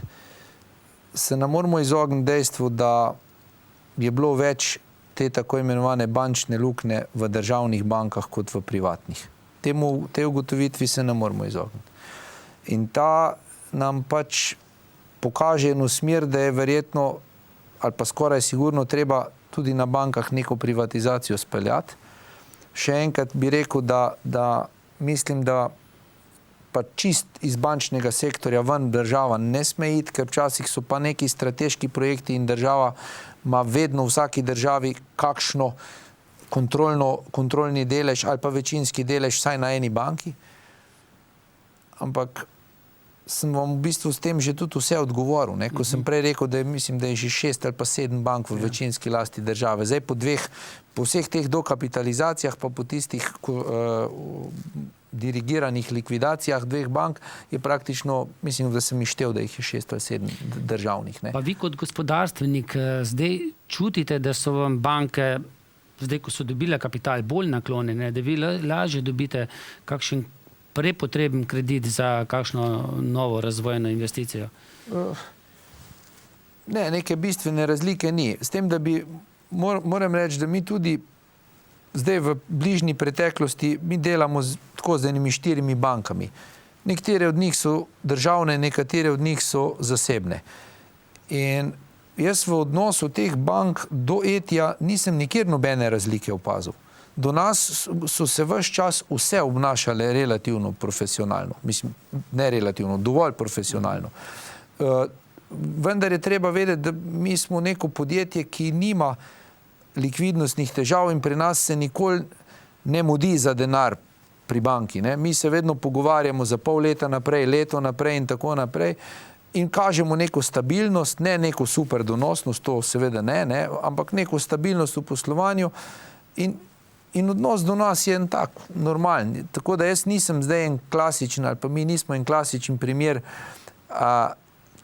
se ne moramo izogniti dejstvu, da je bilo več te tako imenovane bančne luknje v državnih bankah kot v privatnih. Tej ugotovitvi se ne moramo izogniti. In ta nam pač pokaže eno smer, da je verjetno ali pa skoraj sigurno treba tudi na bankah neko privatizacijo speljati. Še enkrat bi rekel, da mislim, da pa čist iz bančnega sektorja ven država ne sme iti, ker včasih so pa neki strateški projekti in država ima vedno v vsaki državi kakšno kontrolni delež ali pa večinski delež vsaj na eni banki. Ampak sem vam v bistvu s tem že tudi vse odgovoril. Ne? Ko sem prej rekel, da mislim, da je že 6 ali pa 7 bank v večinski lasti države. Zdaj po vseh teh dokapitalizacijah pa po tistih dirigiranih likvidacijah 2 bank je praktično, mislim, da sem ištel, da jih je 6 ali 7 državnih. Ne? Pa vi kot gospodarstvenik zdaj čutite, da so vam banke, zdaj ko so dobile kapital, bolj naklonjene, da vi lažje dobite kakšen prepotreben kredit za kakšno novo razvojno investicijo? Ne, neke bistvene razlike ni. S tem, da moram reči, da mi tudi zdaj v bližnji preteklosti mi delamo tako z enimi 4 bankami. Nekatere od njih so državne, nekatere od njih so zasebne. In jaz v odnosu teh bank do Etija nisem nikjer nobene razlike opazil. Do nas so se ves čas vse obnašale relativno profesionalno. Mislim, ne relativno, dovolj profesionalno. Vendar je treba vedeti, da mi smo neko podjetje, ki nima likvidnostnih težav in pri nas se nikoli ne mudi za denar pri banki. Ne? Mi se vedno pogovarjamo za pol leta naprej, leto naprej in tako naprej in kažemo neko stabilnost, ne neko super donosnost, to seveda ne, ampak neko stabilnost v poslovanju in odnos do nas je en tak normalen. Tako da jaz nisem zdaj en klasičen, ali pa mi nismo en klasičen primer,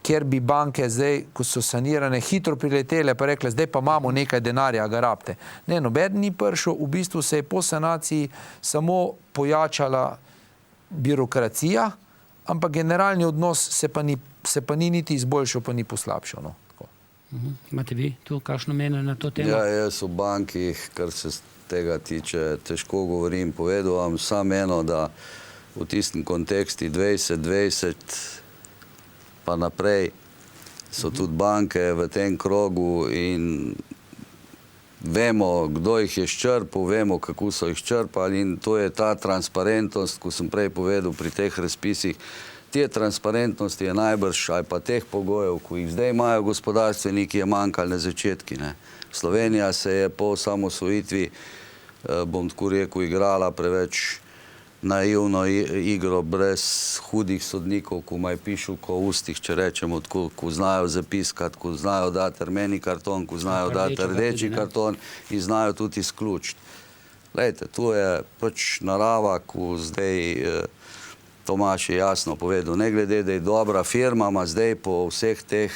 kjer bi banke zdaj, ko so sanirane, hitro priletele pa rekle, zdaj pa imamo nekaj denarja, ga rabite. Ne, nobeden ni prišel, v bistvu se je po sanaciji samo pojačala birokracija, ampak generalni odnos se pa ni niti izboljšal, pa ni poslabšal. No. Imate vi tu kakšno mnenje na to temo? Ja, jaz v banki, kar se tega tiče, težko govorim. Povedal vam samo eno, da v tistem kontekstu 2020 pa naprej so tudi banke v tem krogu in vemo, kdo jih je izčrpal, vemo, kako so jih izčrpali in to je ta transparentnost, ko sem prej povedal pri teh razpisih. Te transparentnosti je najbrž, ali pa teh pogojev, ko jih zdaj imajo gospodarstveniki, je manjkalo na začetki. Slovenija se je po osamosvojitvi, bom tako rekel, igrala preveč naivno igro, brez hudih sodnikov, ko maj pišu ko ustih, če rečemo tako, ko znajo zapiskati, ko znajo dati rumeni karton, ko znajo dati rdeči karton in znajo tudi izključiti. Glejte, to je pač narava, ko zdaj Tomaž je jasno povedal, ne glede, da je dobra firma, ima zdaj po vseh teh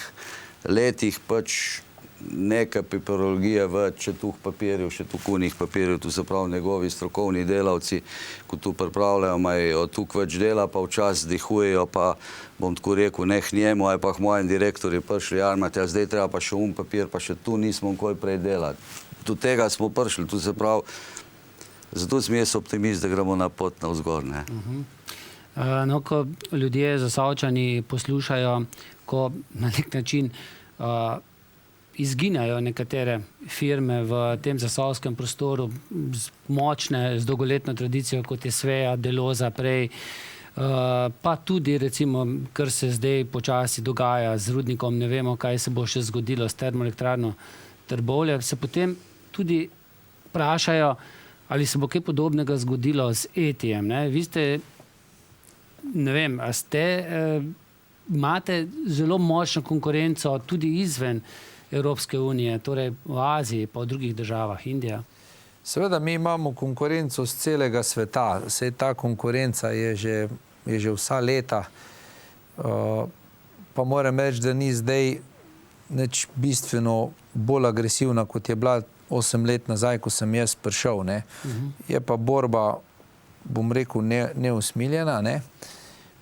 letih pač nekaj papirologije v četuh papirjev, šetukunih papirjev, tu se pravi njegovi strokovni delavci, ko tu pripravljajo, imajo tukaj več dela, pa včasih dihujejo, pa bom tako rekel, neh njemu, ali pa k mojem direktorju prišli, jarmate, zdaj treba pa še papir, pa še tu nismo nikoli prej delati. Do tega smo prišli, tu se pravi, zato sem jaz optimist, da gremo na pot navzgor, ne. No, ko ljudje Zasavčani poslušajo, ko na nek način izginjajo nekatere firme v tem zasavskem prostoru, močne, z dolgoletno tradicijo, kot je Sveja, Deloza prej, pa tudi recimo, kar se zdaj počasi dogaja z rudnikom, ne vemo, kaj se bo še zgodilo s termoelektrarno Trbovlje, se potem tudi vprašajo, ali se bo kaj podobnega zgodilo z ETI-jem. Vi ste, ne vem, a ste, imate zelo močno konkurenco tudi izven Evropske unije, torej v Aziji, pa v drugih državah, Indija. Seveda mi imamo konkurenco z celega sveta, saj ta konkurenca je že vsa leta, pa moram reči, da ni zdaj nič bistveno bolj agresivna, kot je bila 8 let nazaj, ko sem jaz prišel, ne. Je pa borba, bom rekel, neusmiljena, ne.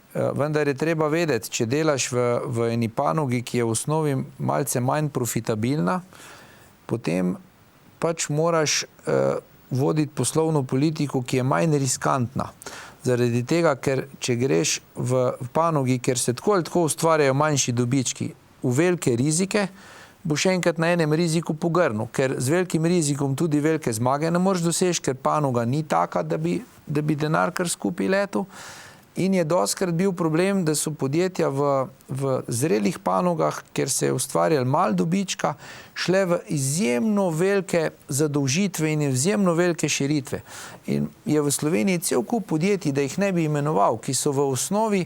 Vendar je treba vedeti, če delaš v eni panogi, ki je v osnovi malce manj profitabilna, potem pač moraš voditi poslovno politiko, ki je manj riskantna. Zaradi tega, ker če greš v panogi, ker se tako ali tako ustvarjajo manjši dobički, v velike rizike, boš enkrat na enem riziku pogrnil, ker z velikim rizikom tudi velike zmage ne moreš doseči, ker panoga ni taka, da bi denar kar skupaj letel. In je dostikrat bil problem, da so podjetja v zrelih panogah, kjer se je ustvarjal malo dobička, šle v izjemno velike zadolžitve in izjemno velike širitve. In je v Sloveniji cel kup podjetij, da jih ne bi imenoval, ki so v osnovi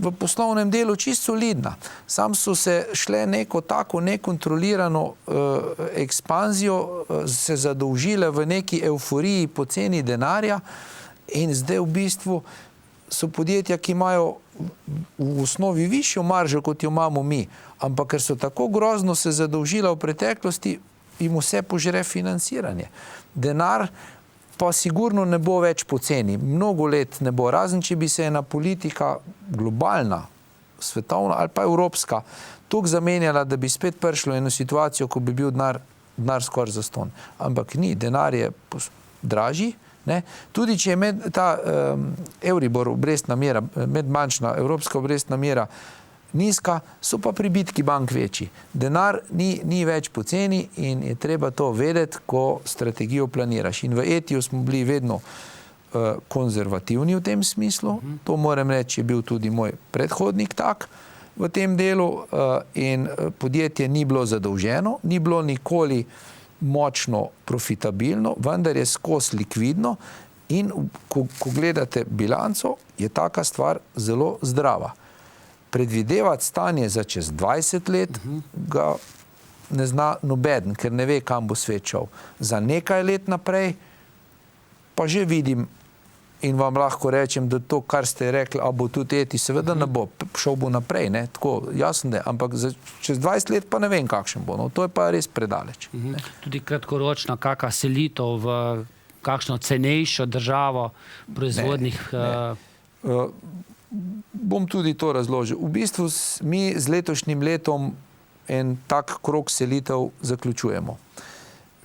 v poslovnem delu čisto solidna. Sam so se šle neko tako nekontrolirano ekspanzijo, se zadolžile v neki euforiji poceni denarja in zdaj v bistvu so podjetja, ki imajo v osnovi višjo maržo, kot jo imamo mi, ampak ker so tako grozno se zadolžila v preteklosti, jim vse požre financiranje. Denar pa sigurno ne bo več poceni, mnogo let ne bo, razen če bi se ena politika globalna, svetovna ali pa evropska, toliko zamenjala, da bi spet prišlo eno situacijo, ko bi bil denar skoraj zastonj. Ampak ni, denar je dražji, ne? Tudi če je ta Euribor obrestna mera, medbančna evropska obrestna mera nizka, so pa pribitki bank večji. Denar ni več poceni in je treba to vedeti, ko strategijo planiraš. In v ETI-ju smo bili vedno konzervativni v tem smislu. To moram reči, je bil tudi moj predhodnik tak v tem delu in podjetje ni bilo zadolženo, ni bilo nikoli močno profitabilno, vendar je skozi likvidno in ko gledate bilanco, je taka stvar zelo zdrava. Predvidevati stanje za čez 20 let ga ne zna nobeden, ker ne ve, kam bo svet šel. Za nekaj let naprej pa že vidim in vam lahko rečem, da to, kar ste rekli, a bo tudi ETI, seveda ne bo, šel bo naprej, ne, tako, jasno da, ampak čez 20 let pa ne vem, kakšen bo, no, to je pa res predaleč. Tudi kratkoročno, kakšna selitev v kakšno cenejšo državo proizvodnih... Bom tudi to razložil. V bistvu mi z letošnjim letom en tak krog selitev zaključujemo.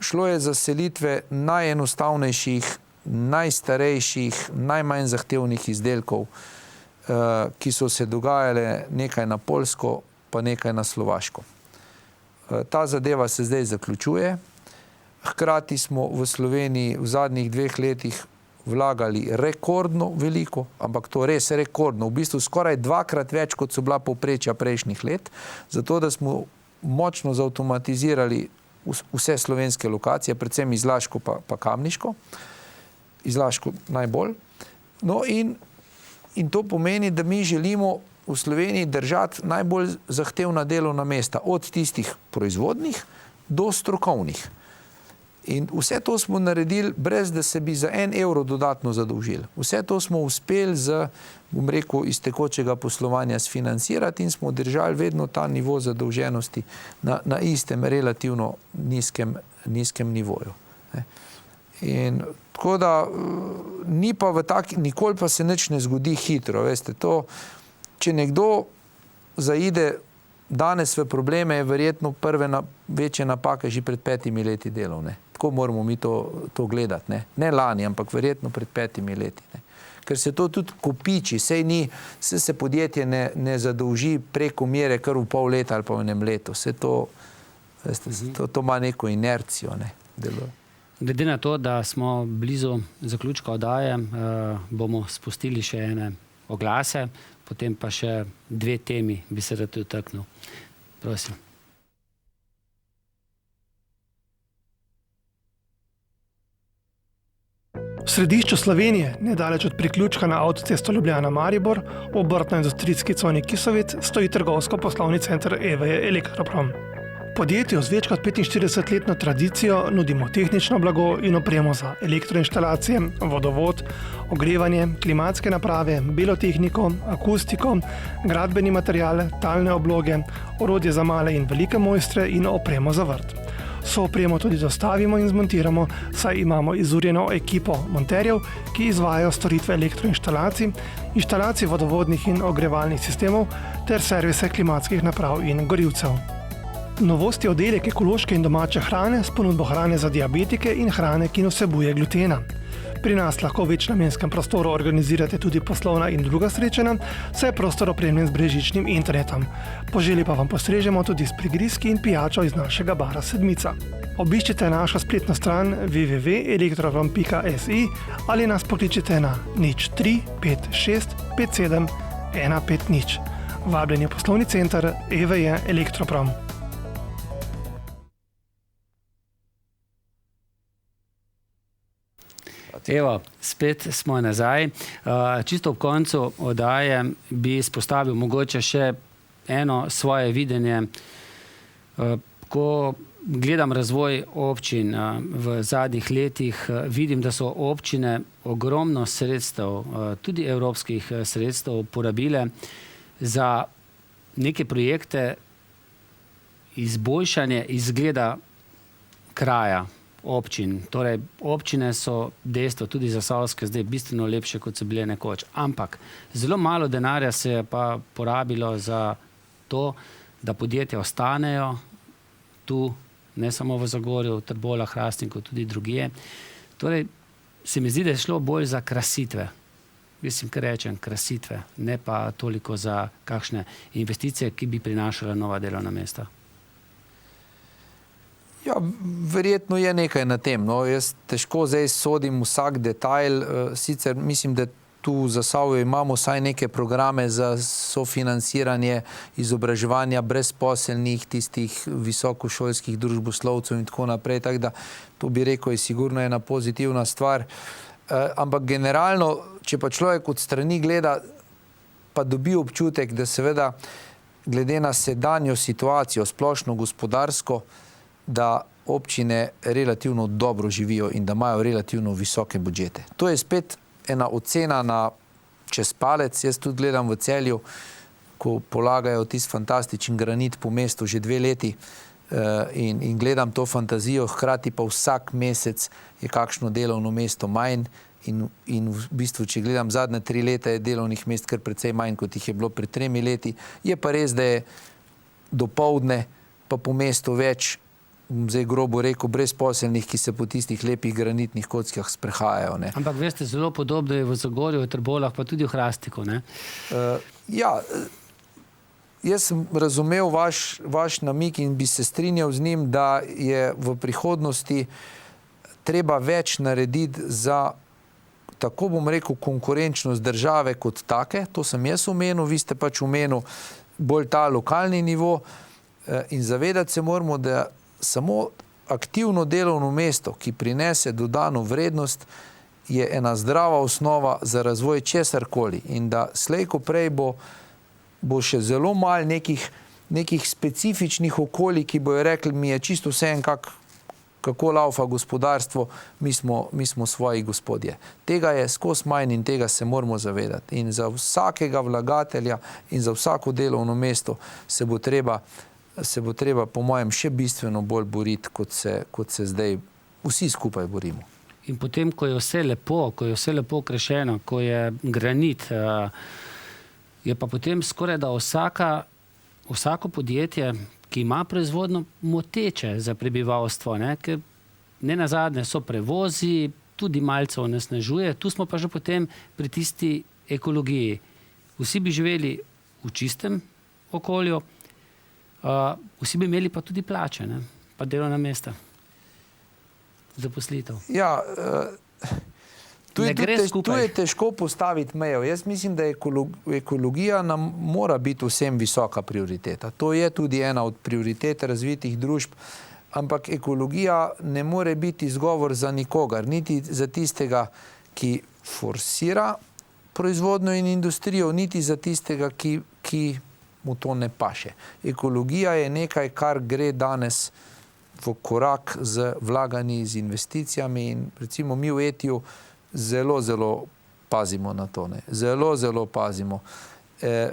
Šlo je za selitve najenostavnejših, najstarejših, najmanj zahtevnih izdelkov, ki so se dogajale nekaj na Poljsko, pa nekaj na Slovaško. Ta zadeva se zdaj zaključuje. Hkrati smo v Sloveniji v zadnjih 2 letih vlagali rekordno veliko, ampak to res rekordno, v bistvu skoraj 2-krat več, kot so bila povprečja prejšnjih let, zato da smo močno zautomatizirali vse slovenske lokacije, predvsem Izlaško pa Kamniško. Izlaško najbolj. No in to pomeni, da mi želimo v Sloveniji držati najbolj zahtevna delovna mesta, od tistih proizvodnih do strokovnih. In vse to smo naredili, brez da se bi za 1 evro dodatno zadolžili. Vse to smo uspeli iz tekočega poslovanja sfinancirati in smo držali vedno ta nivo zadolženosti na istem relativno nizkem nivoju. In tako da nikoli pa se nič ne zgodi hitro. Veste, če nekdo zaide danes v probleme, je verjetno prve večje napake že pred 5 leti delal. Tako moramo mi to gledati. Ne lani, ampak verjetno pred 5 leti. Ker se to tudi kopiči, saj se podjetje ne zadolži preko mere kar v pol leta ali pa v enem letu. To ima neko inercijo. Glede na to, da smo blizu zaključka oddaje, bomo spustili še ene oglase, potem pa še 2 temi bi se rad dotaknil. Prosim. V središču Slovenije, nedaleč od priključka na avtocesto Ljubljana-Maribor, v obrtno-industrijski coni Kisovec, stoji trgovsko-poslovni center EVE Elektroprom. Podjetju z več kot 45-letno tradicijo nudimo tehnično blago in opremo za elektroinštalacije, vodovod, ogrevanje, klimatske naprave, belotehniko, akustiko, gradbeni material, talne obloge, orodje za male in velike mojstre in opremo za vrt. Vso opremo tudi dostavimo in zmontiramo, saj imamo izurjeno ekipo monterjev, ki izvajajo storitve elektroinštalacij, inštalacij vodovodnih in ogrevalnih sistemov ter servise klimatskih naprav in gorivcev. Novost je oddelek ekološke in domače hrane s ponudbo hrane za diabetike in hrane, ki ne vsebuje glutena. Pri nas lahko v večnamenskem prostoru organizirate tudi poslovna in druga srečanja, saj je prostor opremljen z brezžičnim internetom. Po želji pa vam postrežemo tudi s prigrizki in pijačo iz našega bara Sedmica. Obiščite našo spletno stran www.elektroprom.si ali nas pokličite na 03 56 57 150. Vabljen je poslovni center EVE Elektroprom. Evo, spet smo nazaj. Čisto ob koncu oddaje bi izpostavil mogoče še eno svoje videnje. Ko gledam razvoj občin v zadnjih letih, vidim, da so občine ogromno sredstev, tudi evropskih sredstev, porabile za neke projekte izboljšanje izgleda kraja občin. Torej, občine so dejstvo, tudi zasavske, zdaj bistveno lepše, kot so bile nekoč. Ampak zelo malo denarja se je pa porabilo za to, da podjetja ostanejo tu, ne samo v Zagorju, v Trbolah, Hrastniku, tudi drugje. Torej, se mi zdi, da je šlo bolj za krasitve. Mislim, kar rečem, krasitve, ne pa toliko za kakšne investicije, ki bi prinašale nova delovna mesta. Ja, verjetno je nekaj na tem. Jaz težko zdaj sodim vsak detajl. Sicer mislim, da tu v Zasavju imamo vsaj neke programe za sofinanciranje izobraževanja brezposelnih, tistih visokošolskih družboslovcev in tako naprej. Tako da to bi rekel, je sigurno ena pozitivna stvar. Ampak generalno, če pa človek od strani gleda, pa dobi občutek, da seveda glede na sedanjo situacijo, splošno gospodarsko, da občine relativno dobro živijo in da imajo relativno visoke budžete. To je spet ena ocena čez palec. Jaz tudi gledam v Celju, ko polagajo tisti fantastičen granit po mestu že 2 leti in gledam to fantazijo, hkrati pa vsak mesec je kakšno delovno mesto manj in v bistvu, če gledam zadnje 3 leta, je delovnih mest kar precej manj, kot jih je bilo pred 3 leti. Je pa res, da je dopoldne pa po mestu več, zdaj grobo rekel, brezposelnih, ki se po tistih lepih granitnih kockah sprehajajo. Ne. Ampak veste, zelo podobno je v Zagorju, v Trbolah, pa tudi v Hrastiku. Ne? Ja, jaz sem razumel vaš namig in bi se strinjal z njim, da je v prihodnosti treba več narediti za, tako bom rekel, konkurenčnost države kot take. To sem jaz omenil, vi ste pač omenil bolj ta lokalni nivo in zavedati se moramo, da samo aktivno delovno mesto, ki prinese dodano vrednost, je ena zdrava osnova za razvoj česarkoli in da slej ko prej bo še zelo malo nekih specifičnih okolij, ki bojo rekli, mi je čisto vseeno, kako laufa gospodarstvo, mi smo svoji gospodje. Tega je skozi manj in tega se moramo zavedati. In za vsakega vlagatelja in za vsako delovno mesto se bo treba po mojem še bistveno bolj boriti, kot se zdaj vsi skupaj borimo. In potem, ko je vse lepo krešeno, ko je granit, je pa potem skoraj da vsako podjetje, ki ima proizvodno, moteče za prebivalstvo, ne? Ker ne nazadnje so prevozi, tudi malce onesnažuje, tu smo pa že potem pri tisti ekologiji. Vsi bi živeli v čistem okolju, vsi bi imeli pa tudi plače, ne? Pa delovna mesta. Zaposlitev. Ja, tu je težko postaviti mejo. Jaz mislim, da ekologija nam mora biti vsem visoka prioriteta. To je tudi ena od prioritet razvitih družb, ampak ekologija ne more biti izgovor za nikogar, niti za tistega, ki forsira proizvodnjo in industrijo, niti za tistega, ki mu to ne paše. Ekologija je nekaj, kar gre danes v korak z vlaganji, z investicijami in recimo mi v Etiju zelo pazimo na to. Ne. Zelo pazimo.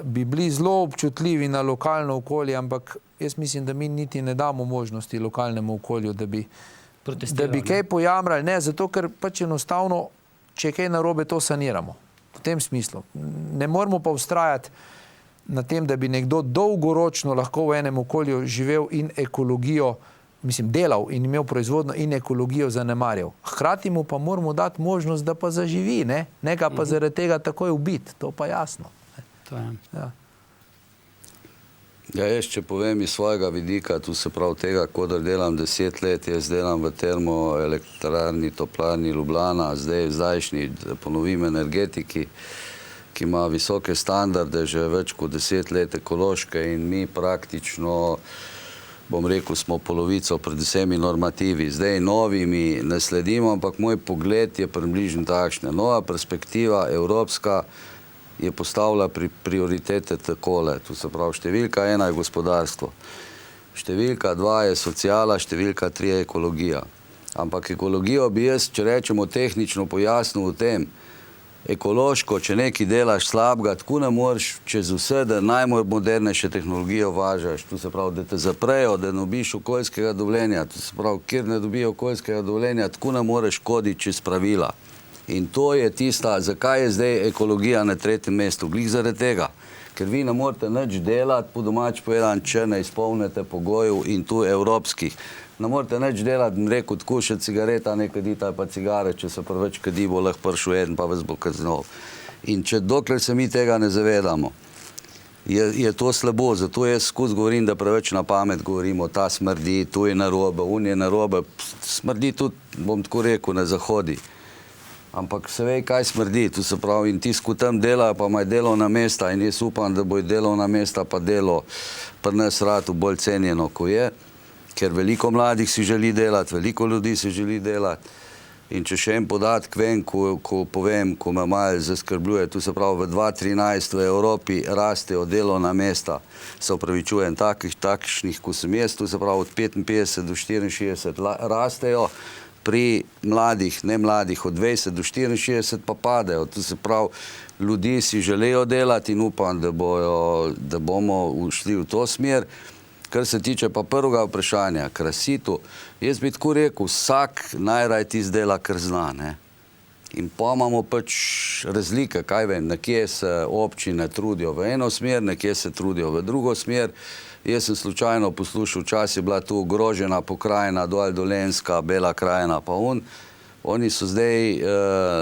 Bi bili zelo občutljivi na lokalno okolje, ampak jaz mislim, da mi niti ne damo možnosti lokalnemu okolju, da bi kaj pojamrali. Ne, zato ker pač enostavno, če je kaj narobe, to saniramo. V tem smislu. Ne moramo pa vztrajati na tem, da bi nekdo dolgoročno lahko v enem okolju živel in ekologijo, delal in imel proizvodno in ekologijo zanemarjal. Hkrati mu pa moramo dati možnost, da pa zaživi, ne ga pa zaradi tega takoj ubiti. To pa jasno. To je. Ja. Ja, jaz, če povem iz svojega vidika, tu se prav tega, kodar delam 10 let, jaz delam v termoelektrarni, toplarni Ljubljana, zdajšnji, ponovim, energetiki, ki ima visoke standarde, že več kot 10 let ekološke in mi praktično, bom rekel, smo polovico pred vsemi normativi. Zdaj novimi ne sledimo, ampak moj pogled je približno takšne. Nova perspektiva, evropska, je postavila prioritete takole. Tu se pravi, številka 1 je gospodarstvo, številka 2 je sociala, številka 3 je ekologija. Ampak ekologijo bi jaz, če rečemo tehnično, pojasnil v tem, ekološko, če nekaj delaš slabega, tako ne moreš čez vse, da najmodernejše tehnologije uvažaš. Tu se pravi, da te zaprejo, da ne dobiš okoljskega dovoljenja. Tu se pravi, kjer ne dobijo okoljskega dovoljenja, tako ne moreš hoditi čez pravila. In to je tista, zakaj je zdaj ekologija na 3. mestu. Glih zaradi tega, ker vi ne morete nič delati, po domač povedan, če ne izpolnite pogojev in tu evropskih. Ne morete nič delati, rekel, tako še cigareta ne kaditi ali pa cigare, če se preveč kadi, bo lahko prišel eden, pa vas bo kaznil. In dokler se mi tega ne zavedamo, je to slabo. Zato jaz skozi govorim, da preveč na pamet govorimo, ta smrdi, tu je narobe, un je narobe. Smrdi tudi, bom tako rekel, na zahodi. Ampak se ve, kaj smrdi, tu se pravi, in tisti, ko tam delajo, pa imajo delovna mesta in jaz upam, da bojo delovna mesta pa delo pri nas ratu bolj cenjeno, ko je, ker veliko mladih si želi delati, veliko ljudi si želi delati. In če še en podatek vem, ko povem, ko me malo zaskrbljuje, tu se pravi, v 2013 v Evropi rastejo delovna mesta, se opravičujem, takšnih, ko sem jaz, tu se pravi, od 55 do 64 rastejo, pri mladih, ne mladih, od 20 do 64 pa padejo. Tu se pravi, ljudi si želijo delati in upam, da bomo ušli v to smer. Kar se tiče pa prvega vprašanja, krasitu, jaz bi tako rekel, vsak najraj tisto dela, kar zna, ne. In pa imamo pač razlike, kaj vem, nekje se občine trudijo v eno smer, nekje se trudijo v drugo smer. Jaz sem slučajno poslušal, včasih je bila tu ogrožena pokrajina, dol Dolenjska, Bela krajina, pa oni so zdaj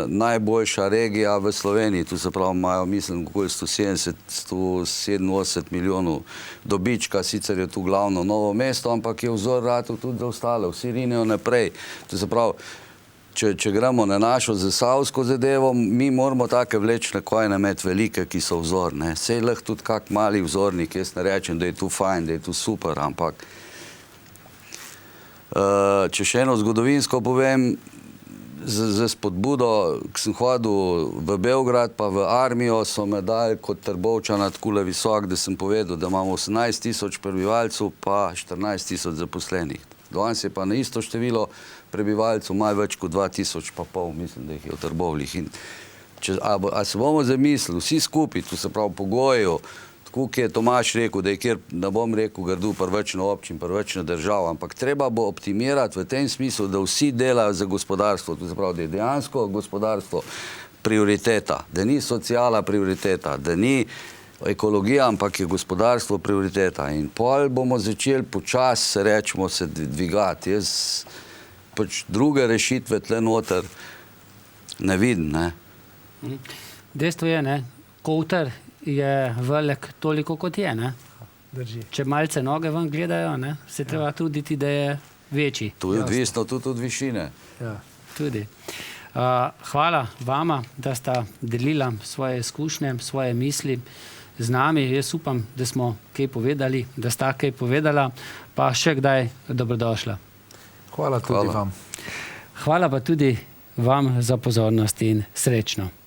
najboljša regija v Sloveniji, tu se pravi imajo, mislim, okoli 187 milijonov dobička, sicer je tu glavno Novo mesto, ampak je vzor ratov tudi za ostale, vsi rinejo naprej. Tu se pravi, če gremo na našo zasavsko zadevo, mi moramo take vlečne kojne imeti velike, ki so vzor, ne. Sej lahko tudi kak mali vzornik, jaz ne rečem, da je tu fajn, da je tu super, ampak če še eno zgodovinsko povem, za spodbudo, ko sem hodil v Beograd pa v armijo, so me dali kot Trbovčana takole visok, da sem povedal, da imamo 18 000 prebivalcev pa 14 000 zaposlenih. Danes je pa na isto število prebivalcev malo več kot 2000 pa pol, mislim, da jih je v Trbovljih. A se bomo zamislili, vsi skupaj, tu se pravi pogojev, tako je Tomaž rekel, da je kjer, ne bom rekel grdu, prvečno občin, prvečno državo, ampak treba bo optimirati v tem smislu, da vsi delajo za gospodarstvo, to se pravi, da je dejansko gospodarstvo prioriteta, da ni sociala prioriteta, da ni ekologija, ampak je gospodarstvo prioriteta. In pol bomo začeli počasi, rečemo, se dvigati. Jaz pač druge rešitve tle noter ne vidim, ne. Dejstvo je, ne, Kotar je velik toliko, kot je, ne. Drži. Če malce noge ven gledajo, ne, se treba truditi, da je večji. To je odvisno tudi od višine. Ja. Tudi. Hvala vama, da sta delila svoje izkušnje, svoje misli z nami. Jaz upam, da smo kaj povedali, da sta kaj povedala, pa še kdaj dobrodošla. Hvala tudi vam. Hvala pa tudi vam za pozornost in srečno.